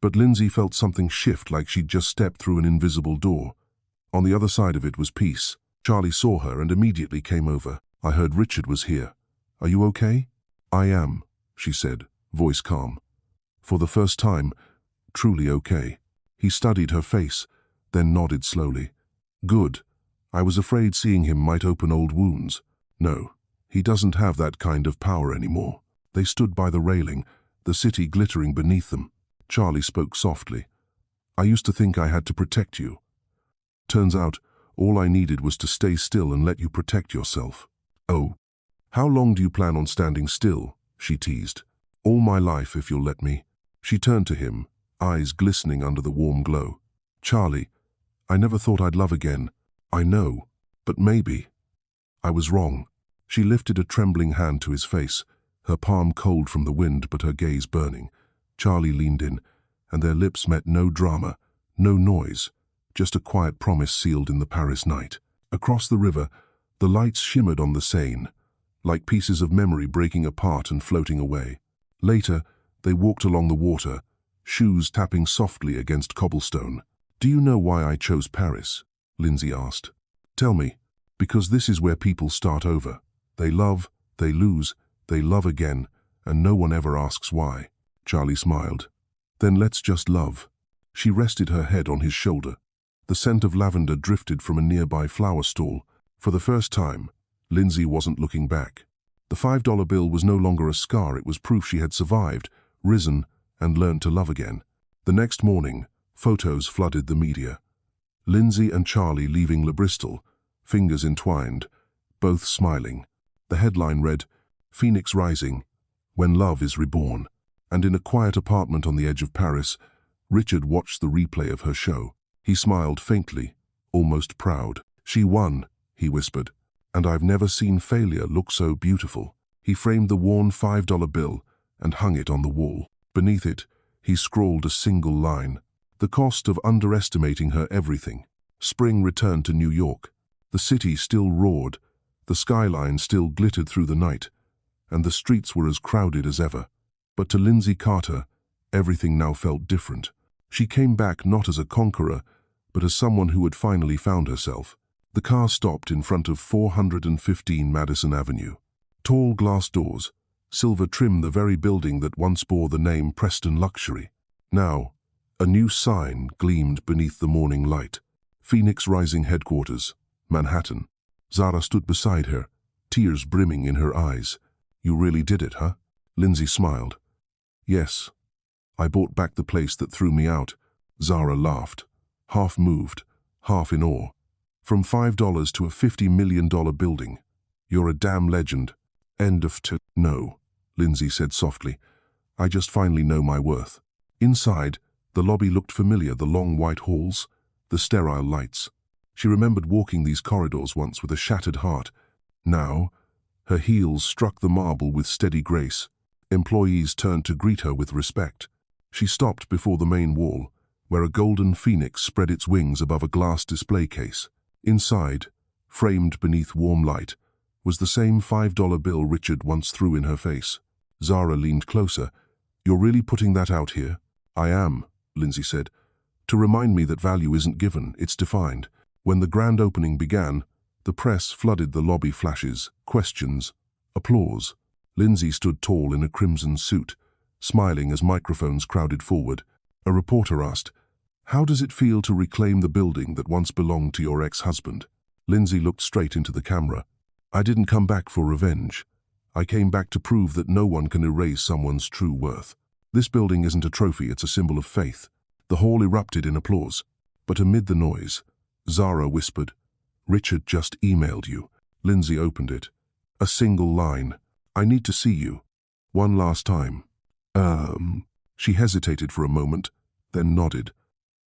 But Lindsay felt something shift, like she'd just stepped through an invisible door. On the other side of it was peace. Charlie saw her and immediately came over. I heard Richard was here. Are you okay? I am, she said, voice calm. For the first time, truly okay. He studied her face, then nodded slowly. Good. I was afraid seeing him might open old wounds. No, he doesn't have that kind of power anymore. They stood by the railing, the city glittering beneath them. Charlie spoke softly. I used to think I had to protect you. Turns out, all I needed was to stay still and let you protect yourself. Oh, how long do you plan on standing still? She teased. All my life, if you'll let me. She turned to him, eyes glistening under the warm glow. Charlie, I never thought I'd love again. I know, but maybe. I was wrong. She lifted a trembling hand to his face, her palm cold from the wind but her gaze burning. Charlie leaned in, and their lips met. No drama, no noise, just a quiet promise sealed in the Paris night. Across the river, the lights shimmered on the Seine, like pieces of memory breaking apart and floating away. Later, they walked along the water, shoes tapping softly against cobblestone. Do you know why I chose Paris? Lindsay asked. Tell me. Because this is where people start over. They love, they lose, they love again, and no one ever asks why. Charlie smiled. Then let's just love. She rested her head on his shoulder. The scent of lavender drifted from a nearby flower stall. For the first time, Lindsay wasn't looking back. The $5 bill was no longer a scar, it was proof she had survived, risen, and learned to love again. The next morning, photos flooded the media. Lindsay and Charlie leaving Le Bristol, fingers entwined, both smiling. The headline read, Phoenix Rising, When Love is Reborn. And in a quiet apartment on the edge of Paris, Richard watched the replay of her show. He smiled faintly, almost proud. She won, he whispered, and I've never seen failure look so beautiful. He framed the worn $5 bill and hung it on the wall. Beneath it, he scrawled a single line. The cost of underestimating her everything. Spring returned to New York. The city still roared, the skyline still glittered through the night, and the streets were as crowded as ever. But to Lindsay Carter, everything now felt different. She came back not as a conqueror, but as someone who had finally found herself. The car stopped in front of 415 Madison Avenue. Tall glass doors, silver trim, the very building that once bore the name Preston Luxury. Now, a new sign gleamed beneath the morning light. Phoenix Rising Headquarters, Manhattan. Zara stood beside her, tears brimming in her eyes. You really did it, huh? Lindsay smiled. Yes. I bought back the place that threw me out. Zara laughed, half moved, half in awe. From $5 to a $50 million building. You're a damn legend. End of No, Lindsay said softly. I just finally know my worth. Inside, the lobby looked familiar, the long white halls, the sterile lights. She remembered walking these corridors once with a shattered heart. Now, her heels struck the marble with steady grace. Employees turned to greet her with respect. She stopped before the main wall, where a golden phoenix spread its wings above a glass display case. Inside, framed beneath warm light, was the same $5 bill Richard once threw in her face. Zara leaned closer. "You're really putting that out here?" "I am," Lindsay said. "To remind me that value isn't given, it's defined." When the grand opening began, the press flooded the lobby. Flashes, questions, applause. Lindsay stood tall in a crimson suit, smiling as microphones crowded forward. A reporter asked, "How does it feel to reclaim the building that once belonged to your ex-husband?" Lindsay looked straight into the camera. "I didn't come back for revenge. I came back to prove that no one can erase someone's true worth. This building isn't a trophy, it's a symbol of faith." The hall erupted in applause. But amid the noise, Zara whispered, "Richard just emailed you." Lindsay opened it. A single line. "I need to see you. One last time." She hesitated for a moment, then nodded.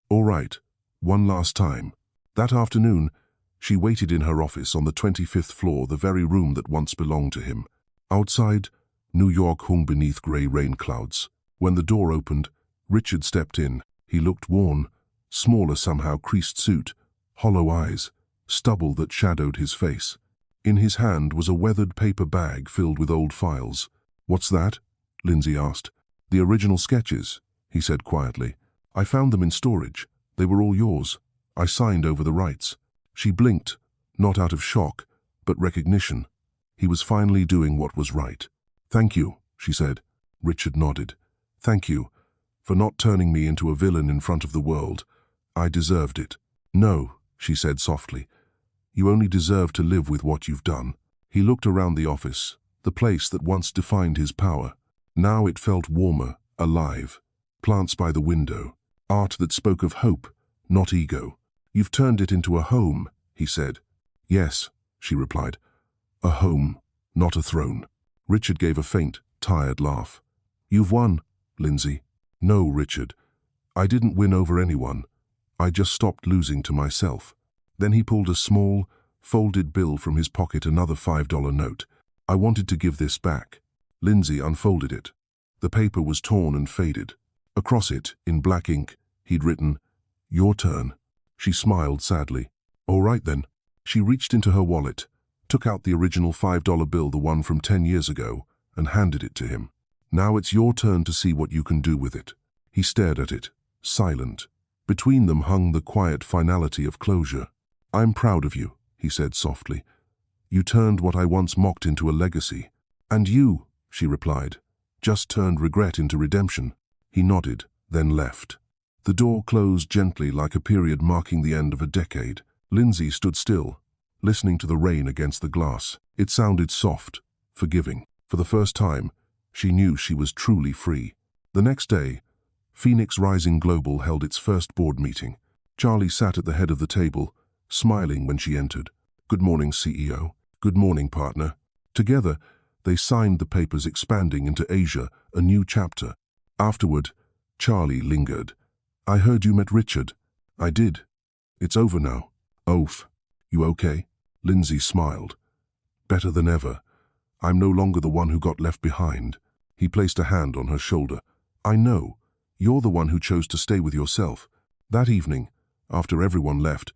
"All right, one last time." That afternoon, she waited in her office on the 25th floor, the very room that once belonged to him. Outside, New York hung beneath grey rain clouds. When the door opened, Richard stepped in. He looked worn, smaller somehow, creased suit, hollow eyes, stubble that shadowed his face. In his hand was a weathered paper bag filled with old files. "What's that?" Lindsay asked. "The original sketches," he said quietly. "I found them in storage. They were all yours. I signed over the rights." She blinked, not out of shock, but recognition. He was finally doing what was right. "Thank you," she said. Richard nodded. "Thank you for not turning me into a villain in front of the world. I deserved it." "No," she said softly. "You only deserve to live with what you've done." He looked around the office, the place that once defined his power. Now it felt warmer, alive. Plants by the window. Art that spoke of hope, not ego. "You've turned it into a home," he said. "Yes," she replied. "A home, not a throne." Richard gave a faint, tired laugh. "You've won, Lindsay." "No, Richard. I didn't win over anyone. I just stopped losing to myself." Then he pulled a small, folded bill from his pocket, another $5 note. "I wanted to give this back." Lindsay unfolded it. The paper was torn and faded. Across it, in black ink, he'd written, "Your turn." She smiled sadly. "All right then." She reached into her wallet, took out the original $5 bill, the one from 10 years ago, and handed it to him. "Now it's your turn to see what you can do with it." He stared at it, silent. Between them hung the quiet finality of closure. "I'm proud of you," he said softly. "You turned what I once mocked into a legacy." "And you," she replied, "just turned regret into redemption." He nodded, then left. The door closed gently, like a period marking the end of a decade. Lindsay stood still, listening to the rain against the glass. It sounded soft, forgiving. For the first time, she knew she was truly free. The next day, Phoenix Rising Global held its first board meeting. Charlie sat at the head of the table, smiling when she entered. "Good morning, CEO." "Good morning, partner." Together, they signed the papers expanding into Asia, a new chapter. Afterward, Charlie lingered. "I heard you met Richard." "I did. It's over now." "Oof. You okay?" Lindsay smiled. "Better than ever. I'm no longer the one who got left behind." He placed a hand on her shoulder. "I know. You're the one who chose to stay with yourself." That evening, after everyone left,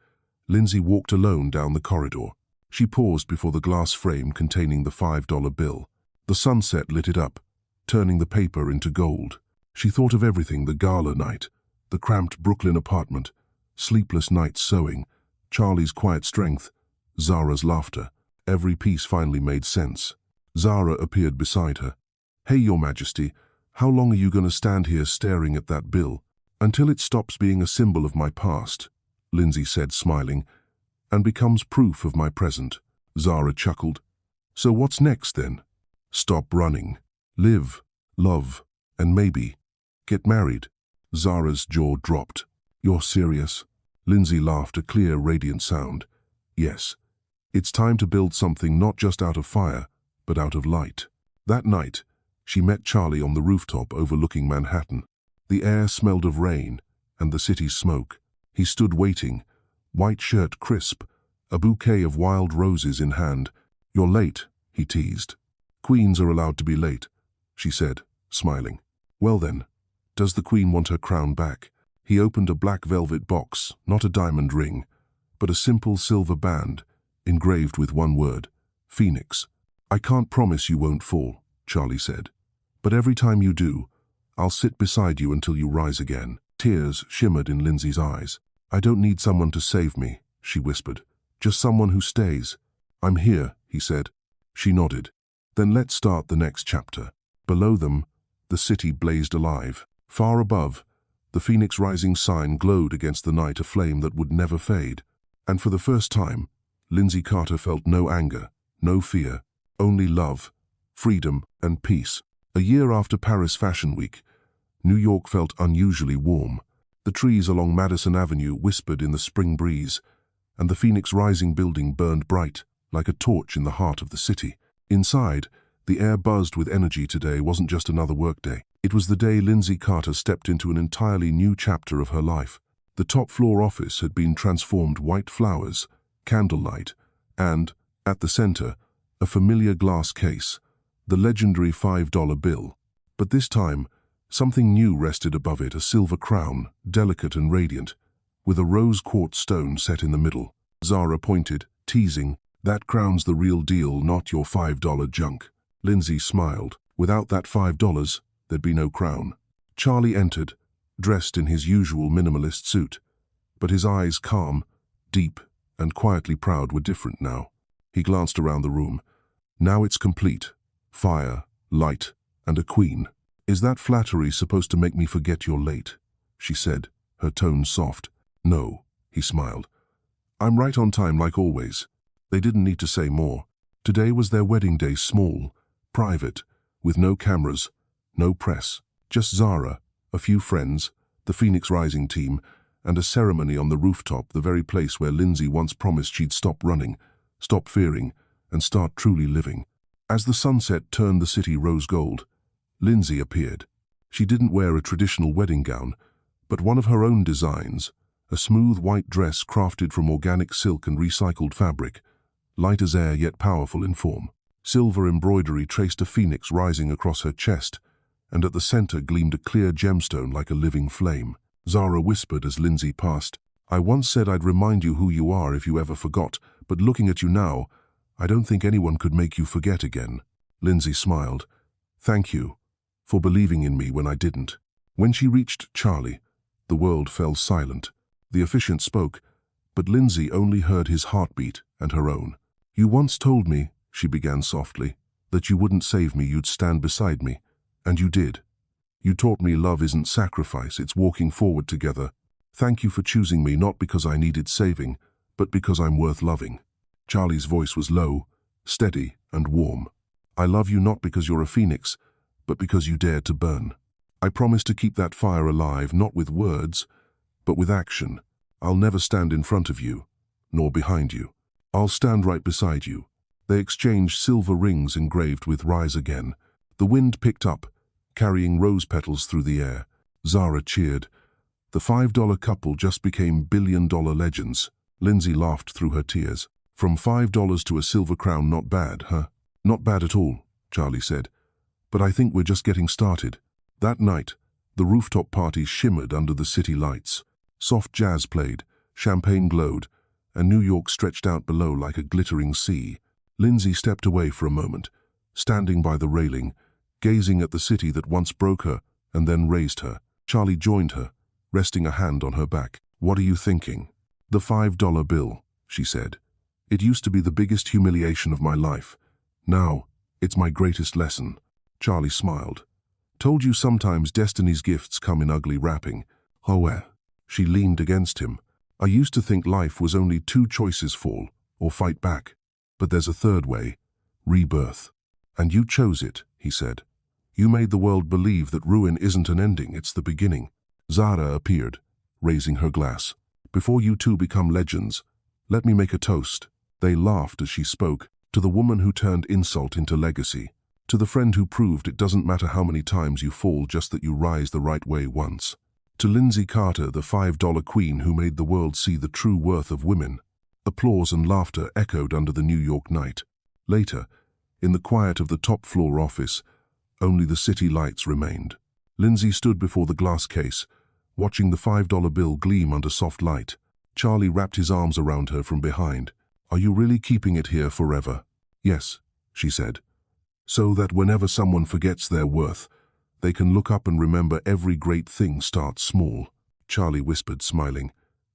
Lindsay walked alone down the corridor. She paused before the glass frame containing the $5 bill. The sunset lit it up, turning the paper into gold. She thought of everything: the gala night, the cramped Brooklyn apartment, sleepless nights sewing, Charlie's quiet strength, Zara's laughter. Every piece finally made sense. Zara appeared beside her. "Hey, Your Majesty, how long are you going to stand here staring at that bill?" "Until it stops being a symbol of my past," Lindsay said, smiling, "and becomes proof of my present." Zara chuckled. "So what's next then?" "Stop running. Live, love, and maybe get married." Zara's jaw dropped. "You're serious?" Lindsay laughed, a clear, radiant sound. "Yes. It's time to build something not just out of fire, but out of light." That night, she met Charlie on the rooftop overlooking Manhattan. The air smelled of rain and the city's smoke. He stood waiting, white shirt crisp, a bouquet of wild roses in hand. "You're late," he teased. "Queens are allowed to be late," she said, smiling. "Well then, does the queen want her crown back?" He opened a black velvet box, not a diamond ring, but a simple silver band, engraved with one word, Phoenix. "I can't promise you won't fall," Charlie said. "But every time you do, I'll sit beside you until you rise again." Tears shimmered in Lindsay's eyes. "I don't need someone to save me," she whispered. "Just someone who stays." "I'm here," he said. She nodded. "Then let's start the next chapter." Below them, the city blazed alive. Far above, the Phoenix Rising sign glowed against the night, a flame that would never fade. And for the first time, Lindsay Carter felt no anger, no fear, only love, freedom, and peace. A year after Paris Fashion Week, New York felt unusually warm. The trees along Madison Avenue whispered in the spring breeze, and the Phoenix Rising building burned bright, like a torch in the heart of the city. Inside, the air buzzed with energy. Today wasn't just another workday. It was the day Lindsay Carter stepped into an entirely new chapter of her life. The top-floor office had been transformed: white flowers, candlelight, and, at the center, a familiar glass case, the legendary $5 bill. But this time, something new rested above it: a silver crown, delicate and radiant, with a rose quartz stone set in the middle. Zara pointed, teasing, "That crown's the real deal, not your $5 junk." Lindsay smiled. Without that $5, there'd be no crown. Charlie entered, dressed in his usual minimalist suit, but his eyes, calm, deep, and quietly proud, were different now. He glanced around the room. "Now it's complete. Fire, light, and a queen. Is that flattery supposed to make me forget you're late?" she said, her tone soft. "No," he smiled. "I'm right on time like always." They didn't need to say more. Today was their wedding day, small, private, with no cameras, no press. Just Zara, a few friends, the Phoenix Rising team, and a ceremony on the rooftop, the very place where Lindsay once promised she'd stop running, stop fearing, and start truly living. As the sunset turned the city rose gold, Lindsay appeared. She didn't wear a traditional wedding gown, but one of her own designs, a smooth white dress crafted from organic silk and recycled fabric, light as air yet powerful in form. Silver embroidery traced a phoenix rising across her chest, and at the center gleamed a clear gemstone like a living flame. Zara whispered as Lindsay passed, "I once said I'd remind you who you are if you ever forgot, but looking at you now, I don't think anyone could make you forget again." Lindsay smiled. "Thank you for believing in me when I didn't." When she reached Charlie, the world fell silent. The officiant spoke, but Lindsay only heard his heartbeat and her own. "You once told me," she began softly, "that you wouldn't save me, you'd stand beside me. And you did. You taught me love isn't sacrifice, it's walking forward together. Thank you for choosing me, not because I needed saving, but because I'm worth loving." Charlie's voice was low, steady, and warm. "I love you not because you're a phoenix, but because you dared to burn. I promise to keep that fire alive, not with words, but with action. I'll never stand in front of you, nor behind you. I'll stand right beside you." They exchanged silver rings engraved with "Rise Again." The wind picked up, carrying rose petals through the air. Zara cheered. The $5 couple just became billion-dollar legends. Lindsay laughed through her tears. "From $5 to a silver crown, not bad, huh?" "Not bad at all," Charlie said. "But I think we're just getting started." That night, the rooftop party shimmered under the city lights. Soft jazz played, champagne glowed, and New York stretched out below like a glittering sea. Lindsay stepped away for a moment, standing by the railing, gazing at the city that once broke her and then raised her. Charlie joined her, resting a hand on her back. "What are you thinking?" "The $5 bill," she said. "It used to be the biggest humiliation of my life. Now, it's my greatest lesson." Charlie smiled. "Told you sometimes destiny's gifts come in ugly wrapping." "Oh, eh?" She leaned against him. "I used to think life was only two choices: fall or fight back. But there's a third way, rebirth. And you chose it," he said. "You made the world believe that ruin isn't an ending, it's the beginning." Zara appeared, raising her glass. "Before you two become legends, let me make a toast." They laughed as she spoke. "To the woman who turned insult into legacy. To the friend who proved it doesn't matter how many times you fall, just that you rise the right way once. To Lindsay Carter, the $5 queen who made the world see the true worth of women. Applause and laughter echoed under the New York night. Later, in the quiet of the top-floor office, only the city lights remained. Lindsay stood before the glass case, watching the $5 bill gleam under soft light. Charlie wrapped his arms around her from behind. "Are you really keeping it here forever?" "Yes," she said. "So that whenever someone forgets their worth, they can look up and remember every great thing starts small," Charlie whispered, smiling.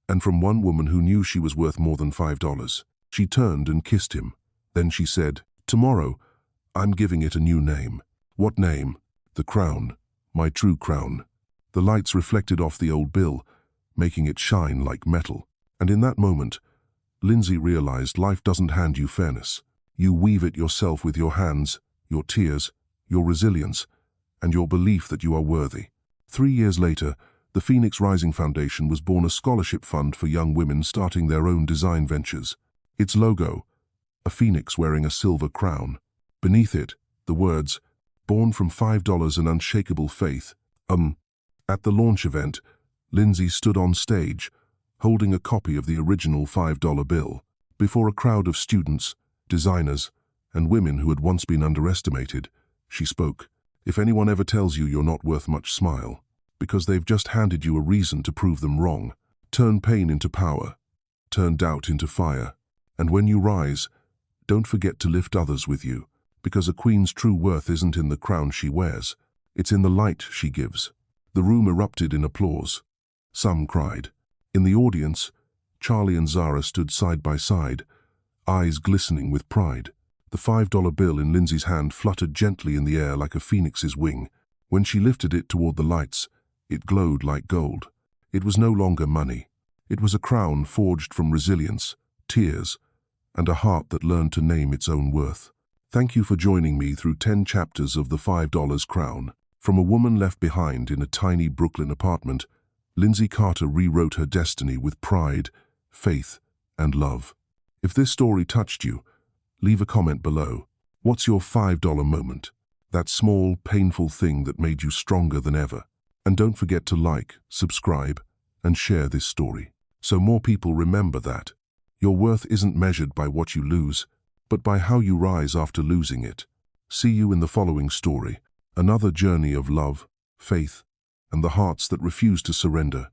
"And from one woman who knew she was worth more than $5. She turned and kissed him. Then she said, "Tomorrow, I'm giving it a new name." "What name?" "The Crown. My true crown." The lights reflected off the old bill, making it shine like metal. And in that moment, Lindsay realized life doesn't hand you fairness. You weave it yourself with your hands, your tears, your resilience, and your belief that you are worthy. 3 years later, the Phoenix Rising Foundation was born, a scholarship fund for young women starting their own design ventures. Its logo, a phoenix wearing a silver crown. Beneath it, the words, "Born from $5 and unshakable faith." At the launch event, Lindsay stood on stage, holding a copy of the original $5 bill, before a crowd of students, designers, and women who had once been underestimated. She spoke. "If anyone ever tells you you're not worth much, smile, because they've just handed you a reason to prove them wrong. Turn pain into power, turn doubt into fire, and when you rise, don't forget to lift others with you, because a queen's true worth isn't in the crown she wears, it's in the light she gives." The room erupted in applause. Some cried. In the audience, Charlie and Zara stood side by side, eyes glistening with pride. The $5 bill in Lindsay's hand fluttered gently in the air like a phoenix's wing. When she lifted it toward the lights, it glowed like gold. It was no longer money. It was a crown forged from resilience, tears, and a heart that learned to name its own worth. Thank you for joining me through 10 chapters of the $5 crown. From a woman left behind in a tiny Brooklyn apartment, Lindsay Carter rewrote her destiny with pride, faith, and love. If this story touched you, leave a comment below. What's your $5 moment? That small, painful thing that made you stronger than ever. And don't forget to like, subscribe, and share this story, so more people remember that your worth isn't measured by what you lose, but by how you rise after losing it. See you in the following story, another journey of love, faith, and the hearts that refuse to surrender.